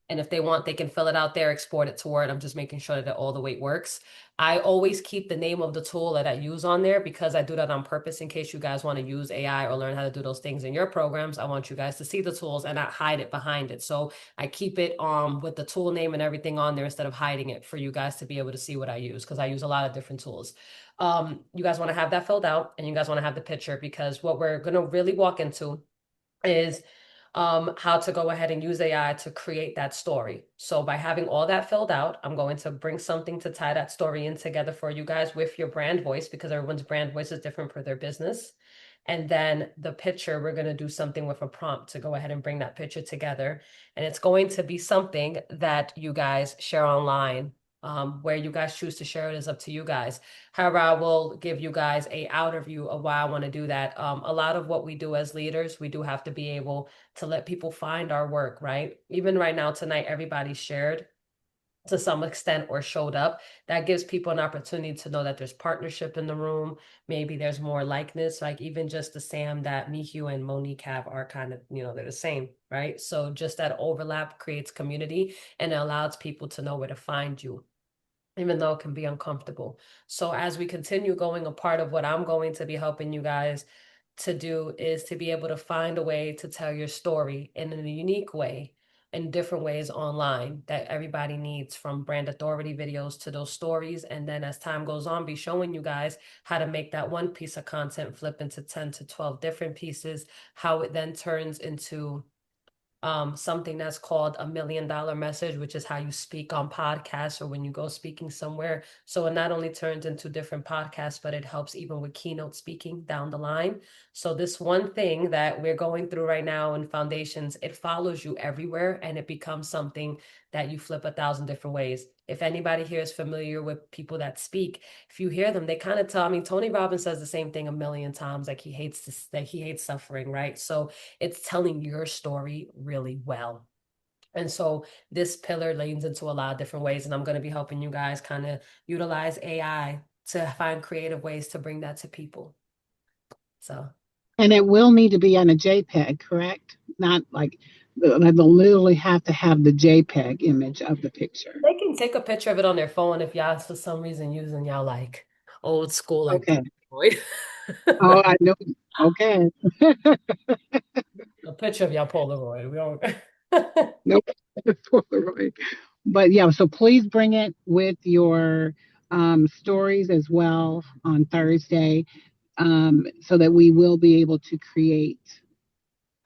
And if they want, they can fill it out there, export it to Word. I'm just making sure that all the way works. I always keep the name of the tool that I use on there because I do that on purpose in case you guys want to use AI or learn how to do those things in your programs. I want you guys to see the tools and not hide it behind it. So I keep it with the tool name and everything on there instead of hiding it for you guys to be able to see what I use because I use a lot of different tools. You guys want to have that filled out and you guys want to have the picture because what we're going to really walk into is how to go ahead and use AI to create that story. So by having all that filled out, I'm going to bring something to tie that story in together for you guys with your brand voice because everyone's brand voice is different for their business. And then the picture, we're going to do something with a prompt to go ahead and bring that picture together. And it's going to be something that you guys share online. Where you guys choose to share it is up to you guys. However, I will give you guys a outer view of why I want to do that. A lot of what we do as leaders, we do have to be able to let people find our work, right? Even right now, tonight, everybody shared to some extent or showed up. That gives people an opportunity to know that there's partnership in the room. Maybe there's more likeness, like even just the Sam that Mihu and Monique have are kind of, they're the same, right? So just that overlap creates community and it allows people to know where to find you even though it can be uncomfortable. So as we continue going, a part of what I'm going to be helping you guys to do is to be able to find a way to tell your story in a unique way, in different ways online that everybody needs, from brand authority videos to those stories. And then as time goes on, be showing you guys how to make that one piece of content flip into 10 to 12 different pieces, how it then turns into something that's called $1 million message, which is how you speak on podcasts or when you go speaking somewhere. So it not only turns into different podcasts, but it helps even with keynote speaking down the line. So this one thing that we're going through right now in foundations, it follows you everywhere and it becomes something that you flip 1,000 different ways. If anybody here is familiar with people that speak, if you hear them, they kind of tell, I mean, Tony Robbins says the same thing a million times, like he hates this, that he hates suffering, right? So it's telling your story really well. And so this pillar leans into a lot of different ways. And I'm going to be helping you guys kind of utilize AI to find creative ways to bring that to people. So And it will need to be on a JPEG, correct? Not like they'll literally have to have the JPEG image of the picture. they can take a picture of it on their phone if y'all, for some reason, using y'all like old school, like Okay. Polaroid. Oh, I know. Okay. A picture of y'all Polaroid. We don't. Nope. Polaroid. But yeah, so please bring it with your stories as well on Thursday, so that we will be able to create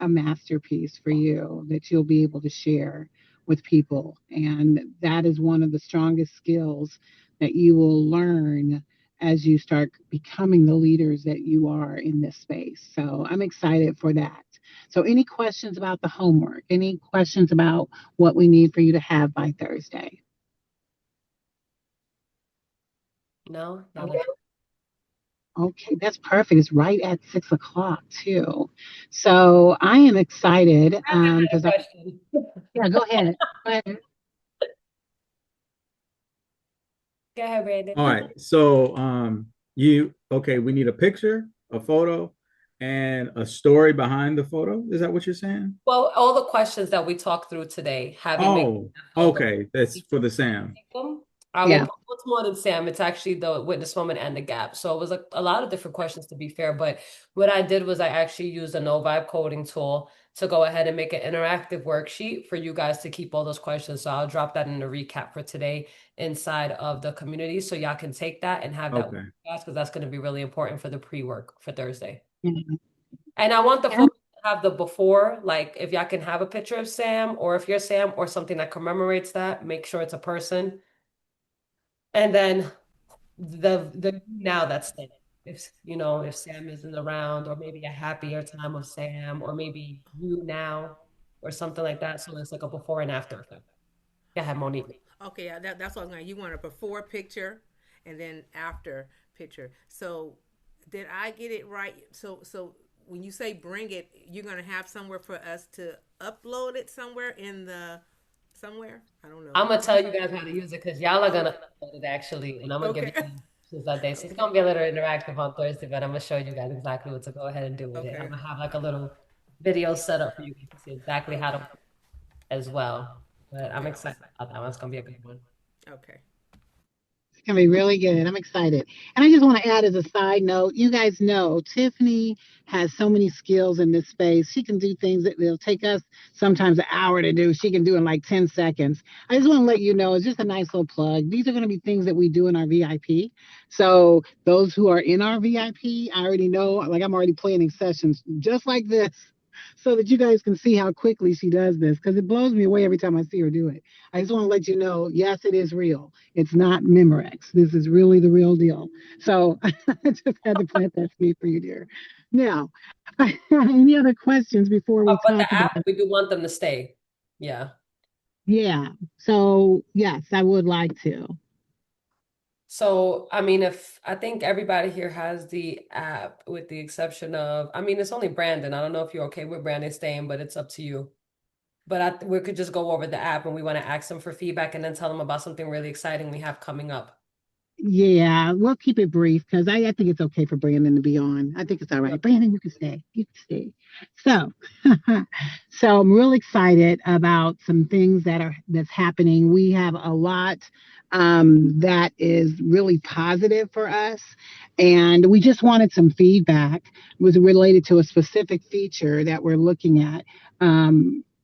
a masterpiece for you that you'll be able to share with people. And that is one of the strongest skills that you will learn as you start becoming the leaders that you are in this space. So I'm excited for that. So, any questions about the homework? Any questions about what we need for you to have by Thursday? No, not Okay. Okay, that's perfect. It's right at 6 o'clock too. So I am excited a because question. yeah, go ahead. Go ahead. Go ahead, Brandon. All right. So you okay, we need a picture, a photo, and a story behind the photo. Is that what you're saying? Well, all the questions that we talked through today, have you made Oh, that photo? okay. That's for the Sam. Them. I will Yeah. put what's more than Sam. It's actually the witness moment and the gap. So it was like a lot of different questions to be fair. But what I did was I actually used a no vibe coding tool to go ahead and make an interactive worksheet for you guys to keep all those questions. So I'll drop that in the recap for today inside of the community. So y'all can take that and have that with Okay. you guys because that's going to be really important for the pre-work for Thursday. Yeah. And I want the And photo to have the before, like if y'all can have a picture of Sam or if you're Sam or something that commemorates that, make sure it's a person. And then the now that's Sam. If you know, if Sam isn't around, or maybe a happier time of Sam, or maybe you now, or something like that. So it's like a before and after effect. Go ahead, Monique. Okay, that's what I'm going. You want a before picture and then after picture. So did I get it right? So when you say bring it, you're going to have somewhere for us to upload it somewhere in the somewhere. I don't know. I'm gonna tell you guys how to use it because y'all are Okay. gonna upload it actually, and I'm gonna give Okay. you the instructions that day. So it's Okay. gonna be a little interactive on Thursday, but I'm gonna show you guys exactly what to go ahead and do with it. I'm Okay. gonna have like a little video set up for you guys to see exactly how to Okay. work as well. But I'm Okay. excited about that one. It's gonna be a good one. Okay. it's gonna be really good. I'm excited. And I just want to add as a side note, you guys know Tiffany has so many skills in this space. She can do things that will take us sometimes an hour to do. She can do in like 10 seconds. I just want to let you know it's just a nice little plug. These are going to be things that we do in our VIP. So those who are in our VIP, I already know, like I'm already planning sessions just like this so that you guys can see how quickly she does this because it blows me away every time I see her do it. I just want to let you know, yes, it is real. It's not Memorex. This is really the real deal. So I just had to plant that seed for you, dear. Now, any other questions before we But the talk about app, it? we do want them to stay. Yeah. Yeah. So, yes, I would like to. So, I mean, if I think everybody here has the app, with the exception of, I mean, it's only Brandon. I don't know if you're okay with Brandon staying, but it's up to you. But we could just go over the app and we want to ask them for feedback and then tell them about something really exciting we have coming up. Yeah, we'll keep it brief because I think it's okay for Brandon to be on. I think it's all Yeah. right. Brandon, you can stay. You can stay. So, so I'm real excited about some things that's happening. We have a lot that is really positive for us, and we just wanted some feedback. It was related to a specific feature that we're looking at,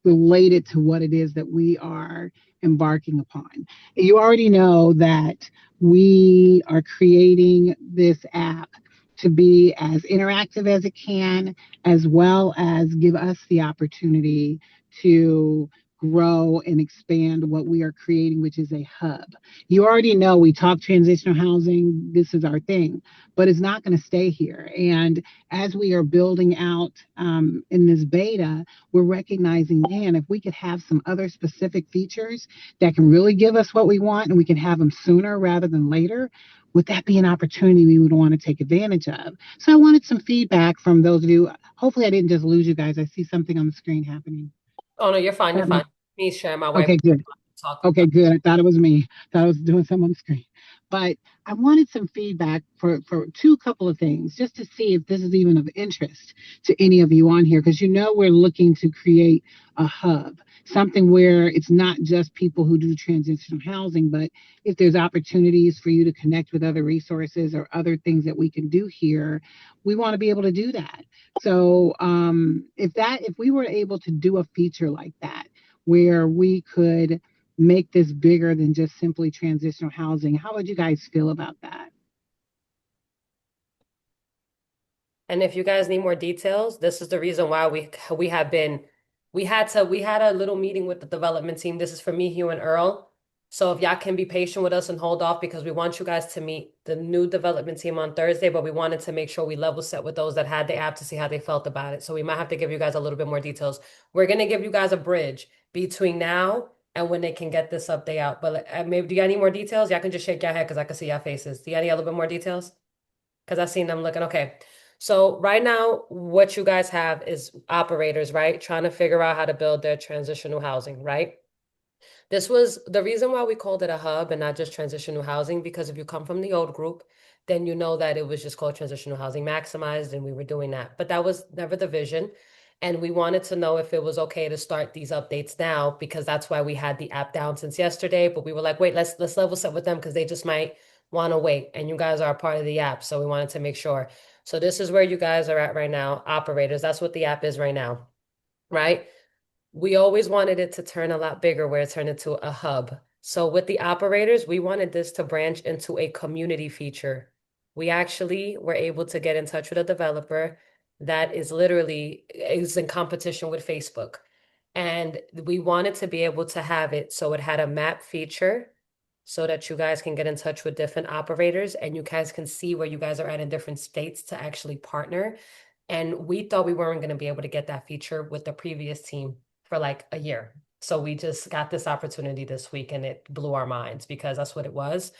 related to what it is that we are embarking upon. You already know that we are creating this app to be as interactive as it can, as well as give us the opportunity to grow and expand what we are creating, which is a hub. You already know we talk transitional housing, this is our thing, but it's not going to stay here. And as we are building out in this beta, we're recognizing, man, if we could have some other specific features that can really give us what we want and we can have them sooner rather than later, would that be an opportunity we would want to take advantage of? So I wanted some feedback from those of you. Hopefully I didn't just lose you guys. I see something on the screen happening. Oh no, you're fine. You're fine. Me sharing my wife Okay, good. talk. Okay, good. I thought it was me. Thought I was doing something on the screen. But I wanted some feedback for two couple of things, just to see if this is even of interest to any of you on here, because you know we're looking to create a hub, something where it's not just people who do transitional housing, but if there's opportunities for you to connect with other resources or other things that we can do here, we want to be able to do that. So if we were able to do a feature like that, where we could make this bigger than just simply transitional housing. How would you guys feel about that? And if you guys need more details, this is the reason why we have been we had a little meeting with the development team. This is for me, Hugh, and Earl. So if y'all can be patient with us and hold off because we want you guys to meet the new development team on Thursday, but we wanted to make sure we level set with those that had the app to see how they felt about it. So we might have to give you guys a little bit more details. We're gonna give you guys a bridge between now and when they can get this update out. But maybe do you need more details? Y'all can just shake your head because I can see your faces. Do you need a little bit more details? Because I seen them looking okay. So right now, what you guys have is operators, right? Trying to figure out how to build their transitional housing, right? This was the reason why we called it a hub and not just transitional housing, because if you come from the old group, then you know that it was just called transitional housing maximized and we were doing that. But that was never the vision. And we wanted to know if it was okay to start these updates now, because that's why we had the app down since yesterday. But we were like, wait, let's level set with them because they just might want to wait. And you guys are a part of the app. So we wanted to make sure. So this is where you guys are at right now, operators. That's what the app is right now, right? We always wanted it to turn a lot bigger where it turned into a hub. So with the operators, we wanted this to branch into a community feature. We actually were able to get in touch with a developer that is literally is in competition with Facebook. And we wanted to be able to have it so it had a map feature so that you guys can get in touch with different operators and you guys can see where you guys are at in different states to actually partner. And we thought we weren't going to be able to get that feature with the previous team for like a year. So we just got this opportunity this week and it blew our minds because that's what it was.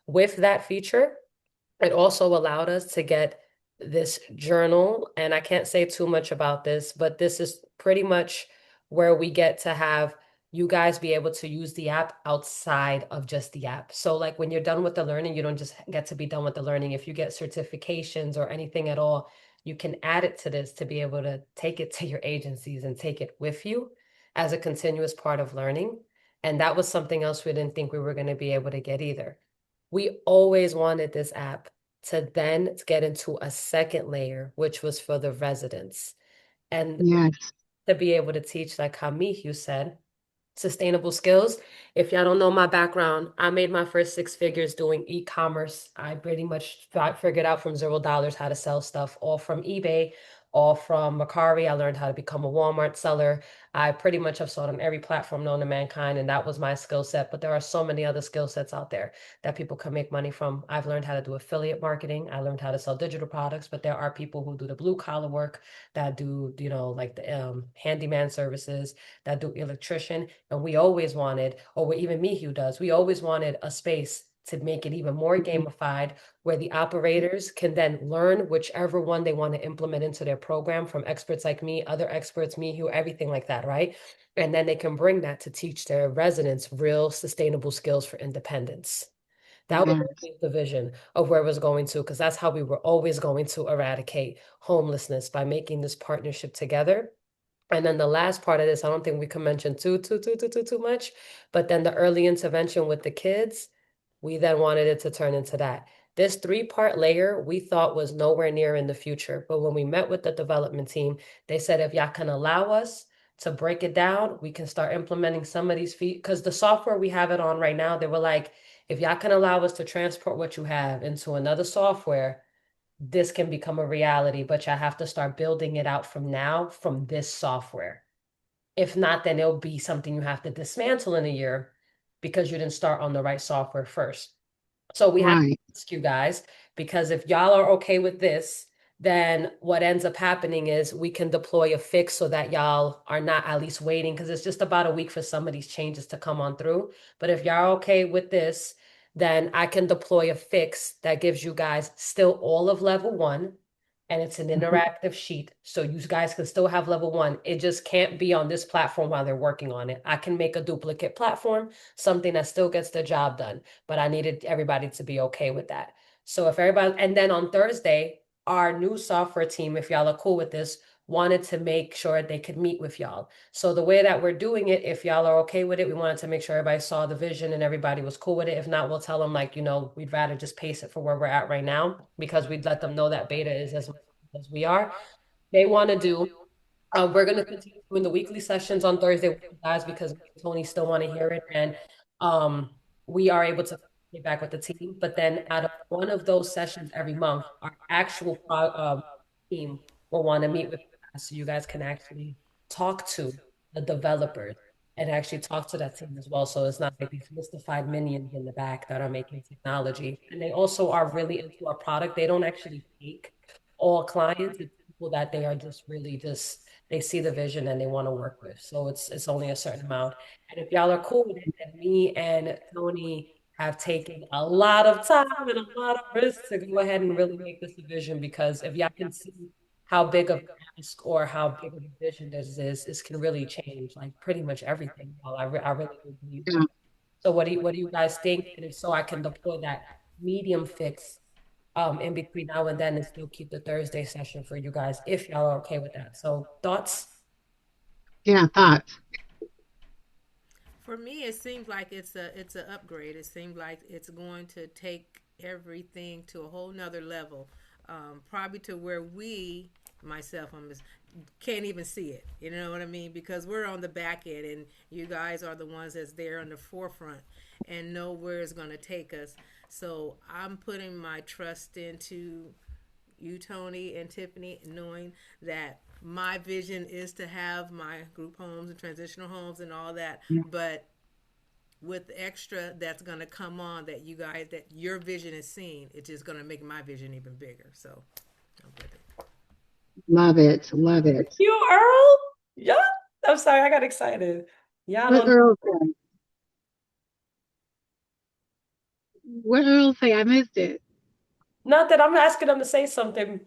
With that feature, it also allowed us to get this journal, and I can't say too much about this, but this is pretty much where we get to have you guys be able to use the app outside of just the app. So like when you're done with the learning, you don't just get to be done with the learning. If you get certifications or anything at all, you can add it to this to be able to take it to your agencies and take it with you as a continuous part of learning. And that was something else we didn't think we were going to be able to get either. We always wanted this app to then get into a second layer, which was for the residents. And Yes. to be able to teach, like how Mihu said, sustainable skills. If y'all don't know my background, I made my first six figures doing e-commerce. I pretty much figured out from $0 how to sell stuff, all from eBay, all from Mercari. I learned how to become a Walmart seller. I pretty much have sold on every platform known to mankind, and that was my skill set. But there are so many other skill sets out there that people can make money from. I've learned how to do affiliate marketing. I learned how to sell digital products, but there are people who do the blue collar work that do, like the handyman services, that do electrician. And we always wanted, or even me who does, we always wanted a space to make it even more gamified where the operators can then learn whichever one they want to implement into their program from experts like me, other experts, me who, everything like that, right? And then they can bring that to teach their residents real sustainable skills for independence. That was Yes. always the vision of where it was going to, because that's how we were always going to eradicate homelessness by making this partnership together. And then the last part of this, I don't think we can mention too much, but then the early intervention with the kids, we then wanted it to turn into that. This three-part layer we thought was nowhere near in the future. But when we met with the development team, they said if y'all can allow us to break it down, we can start implementing some of these feet. Because the software we have it on right now, they were like, if y'all can allow us to transport what you have into another software, this can become a reality, but you have to start building it out from now from this software. If not, then it'll be something you have to dismantle in a year because you didn't start on the right software first. So we have to Right. ask you guys, because if y'all are okay with this, then what ends up happening is we can deploy a fix so that y'all are not at least waiting, because it's just about a week for some of these changes to come on through. But if y'all are okay with this, then I can deploy a fix that gives you guys still all of level one, and it's an Mhm. interactive sheet. So you guys can still have level one. It just can't be on this platform while they're working on it. I can make a duplicate platform, something that still gets the job done, but I needed everybody to be okay with that. So if everybody, and then on Thursday, our new software team, if y'all are cool with this, wanted to make sure they could meet with y'all. So the way that we're doing it, if y'all are okay with it, we wanted to make sure everybody saw the vision and everybody was cool with it. If not, we'll tell them like, we'd rather just pace it for where we're at right now because we'd let them know that beta is as we are. They want to do We're going to continue doing the weekly sessions on Thursday with you guys because me and Tony still want to hear it. And um, we are able to get back with the team. But then out of one of those sessions every month, our actual team will want to meet with you guys so you guys can actually talk to the developers and actually talk to that team as well. So it's not like these mystified minions in the back that are making technology. And they also are really into our product. They don't actually take all clients. It's people that they are just really just they see the vision and they want to work with. So it's only a certain amount. And if y'all are cool with it, then me and Tony have taken a lot of time and a lot of risks to go ahead and really make this a vision because if y'all can see how big of an ask or how big of a vision this is, this can really change like pretty much everything. Well, I really do believe Yeah, that. So what do you guys think? And if so, I can deploy that medium fix in between now and then and still keep the Thursday session for you guys if y'all are okay with that. So thoughts? yeah, thoughts. For me, it seems like it's an upgrade. It seems like it's going to take everything to a whole nother level, probably to where we, myself, can't even see it. You know what I mean? Because we're on the back end, and you guys are the ones that's there on the forefront and know where it's going to take us. So I'm putting my trust into you, Tony, and Tiffany, knowing that my vision is to have my group homes and transitional homes and all that, but with the extra that's going to come on that you guys, that your vision is seen, it's just going to make my vision even bigger. So I'm with it. Love it. Love it. You, Earl? Yeah. I'm sorry, I got excited. Yeah, I What don't Earl say? What Earl say? I missed it. not that I'm asking them to say something.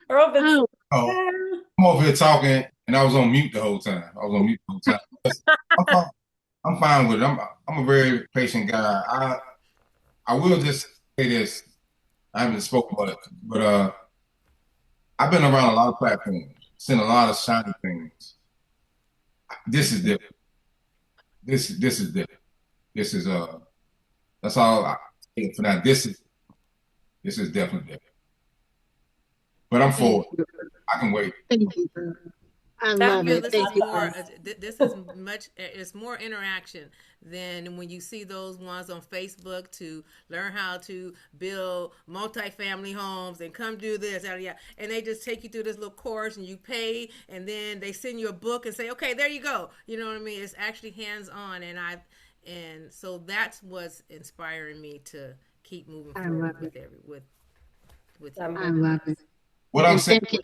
Earl been Oh, Oh, I'm over here talking, and I was on mute the whole time. I was on mute the whole time. I'm fine, I'm fine with it. I'm a very patient guy. I will just say this. I haven't spoken about it, but I've been around a lot of platforms, seen a lot of shiny things. This is different. This is different. This is that's all I say for now. This is definitely different. But I'm thank for it. you. I can wait. Thank you, Earl. I I love that feel it. this Thank is you, more. Earl. This is much. It's more interaction than when you see those ones on Facebook to learn how to build multifamily homes and come do this, yada, yada. And they just take you through this little course and you pay, and then they send you a book and say, "Okay, there you go." You know what I mean? It's actually hands on, and so that's what's inspiring me to keep moving I love forward it. with you I I'm guys. love it. What I'm And saying, thank you.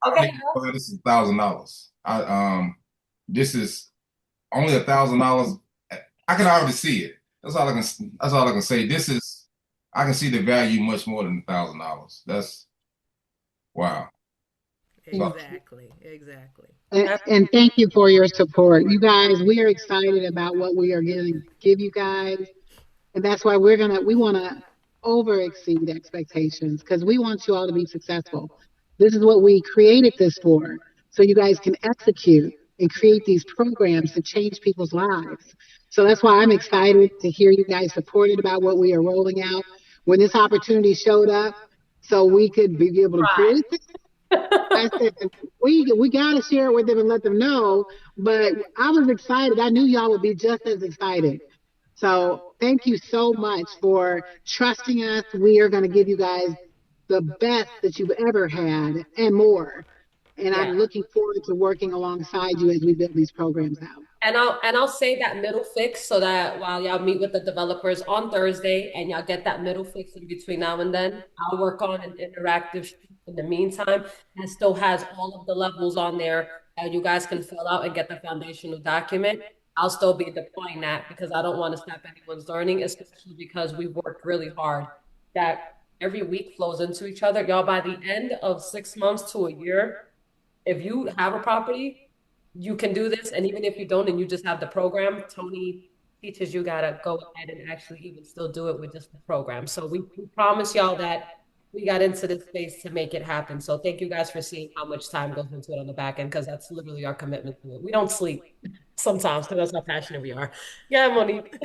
okay. this is $1,000. This is only $1,000. I can already see it. That's all I can. That's all I can say. This is. I can see the value much more than $1,000. That's wow. So Thank you. Exactly. Exactly. And thank you for your support. You guys, we are excited about what we are going to give you guys. And that's why we want to over exceed expectations because we want you all to be successful. This is what we created this for. So you guys can execute and create these programs to change people's lives. So that's why I'm excited to hear you guys supported about what we are rolling out. When this opportunity showed up, so we could be able to create this, I said we got to share it with them and let them know. But I was excited. I knew y'all would be just as excited. So thank you so much for trusting us. We are going to give you guys the best that you've ever had and more. And I'm Yeah. looking forward to working alongside you as we build these programs out. And I'll say that middle fix so that while y'all meet with the developers on Thursday and y'all get that middle fix in between now and then, I'll work on an interactive sheet in the meantime that still has all of the levels on there that you guys can fill out and get the foundational document. I'll still be deploying that because I don't want to stop anyone's learning, especially because we've worked really hard that every week flows into each other. Y'all, by the end of 6 months to a year, if you have a property, you can do this. And even if you don't and you just have the program, Tony teaches you gotta go ahead and actually even still do it with just the program. So we promise y'all that we got into this space to make it happen. So thank you guys for seeing how much time goes into it on the back end, because that's literally our commitment to it. We don't sleep sometimes because that's how passionate we are. Yeah, Monique.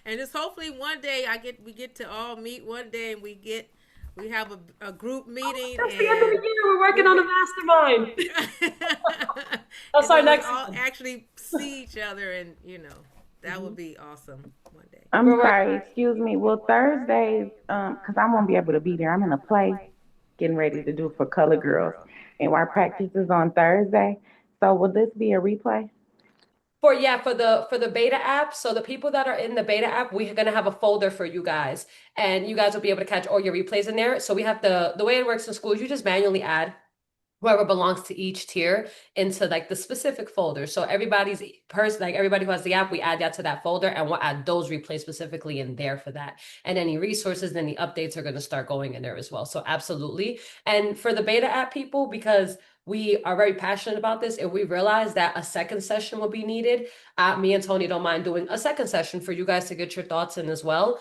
And just hopefully one day we get to all meet one day and We have a group meeting, That's the end of the year. We're working on we're a mastermind. That's and our then we next all one. actually see each other, and that would be awesome one day. I'm We're working. sorry, excuse me. Will Thursdays, because I won't be able to be there. I'm in a play getting ready to do for Color Girls, and our practice is on Thursday. So will this be a replay? For the beta app, so the people that are in the beta app, we're gonna have a folder for you guys, and you guys will be able to catch all your replays in there. So we have the way it works in school is you just manually add whoever belongs to each tier into like the specific folder. So everybody's person, like everybody who has the app, we add that to that folder and we'll add those replays specifically in there for that. And any resources and the updates are going to start going in there as well. So absolutely. And for the beta app people, because we are very passionate about this and we realize that a second session will be needed. Me and Tony don't mind doing a second session for you guys to get your thoughts in as well.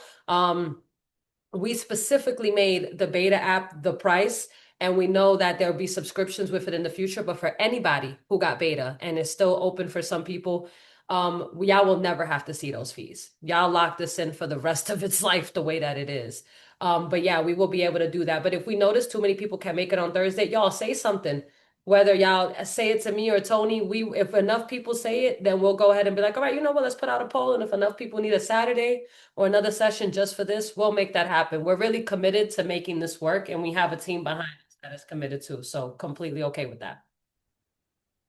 We specifically made the beta app the price, and we know that there'll be subscriptions with it in the future. But for anybody who got beta and is still open for some people, y'all will never have to see those fees. Y'all lock this in for the rest of its life the way that it is. But yeah, we will be able to do that. But if we notice too many people can't make it on Thursday, y'all say something. Whether y'all say it to me or Tony, if enough people say it, then we'll go ahead and be like, all right, you know what, let's put out a poll. And if enough people need a Saturday or another session just for this, we'll make that happen. We're really committed to making this work, and we have a team behind us that is committed to. So completely okay with that.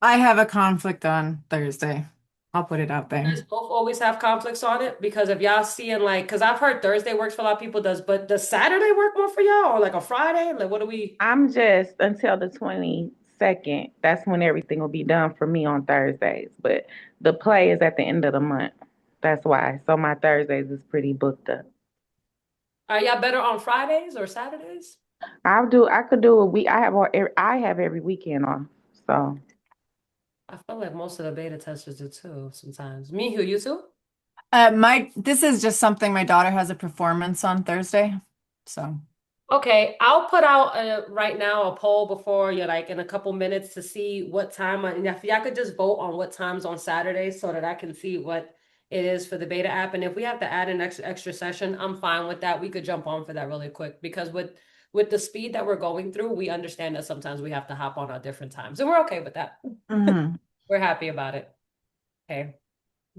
I have a conflict on Thursday. I'll put it out You there. guys both always have conflicts on it because if y'all seeing like, because I've heard Thursday works for a lot of people, but does Saturday work more for y'all or like a Friday? Like, what do we? I'm just until the 22nd. That's when everything will be done for me on Thursdays. But the play is at the end of the month. That's why. So my Thursdays is pretty booked up. Are y'all better on Fridays or Saturdays? I could do a week. I have every weekend off. So I feel like most of the beta testers do too sometimes. Me, who you too? This is just something my daughter has a performance on Thursday. So Okay, I'll put out right now a poll before you like in a couple minutes to see what time and if y'all could just vote on what times on Saturday so that I can see what it is for the beta app. And if we have to add an extra session, I'm fine with that. We could jump on for that really quick because with the speed that we're going through, we understand that sometimes we have to hop on at different times. And we're okay with that. mhm. We're happy about it. Okay.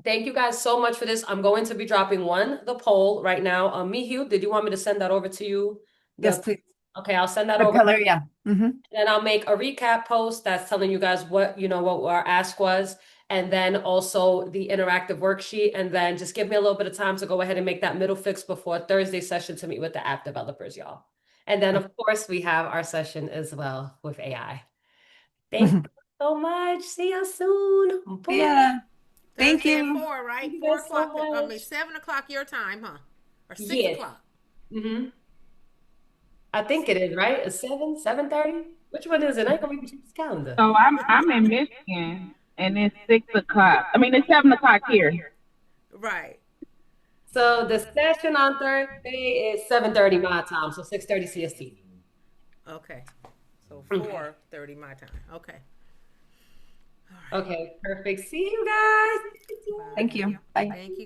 Thank you guys so much for this. I'm going to be dropping the poll right now. Mihu, did you want me to send that over to you? Yes, The please. Okay, I'll send that For over. color, yeah. Then I'll make a recap post that's telling you guys what our ask was, and then also the interactive worksheet. And then just give me a little bit of time to go ahead and make that middle fix before Thursday session to meet with the app developers, y'all. And then of course we have our session as well with AI. Thank you so much. See you soon. Bye. Yeah. Thank Thursday at you. 4, Thank right? you Four guys so o'clock. I mean, much. 7 o'clock your time, huh? Or six Yes. o'clock. Mm-hmm. I think it is, right? It's 7:30? Which one is it? I ain't gonna read this calendar. So I'm in Michigan, and it's 6 o'clock. I mean, it's 7 o'clock here. Right. So the session on Thursday is 7:30 my time, so 6:30 CST. Okay. So Okay. 4:30 my time. Okay. All right. Okay, perfect. See you guys. Thank Bye. you. Bye. Thank you.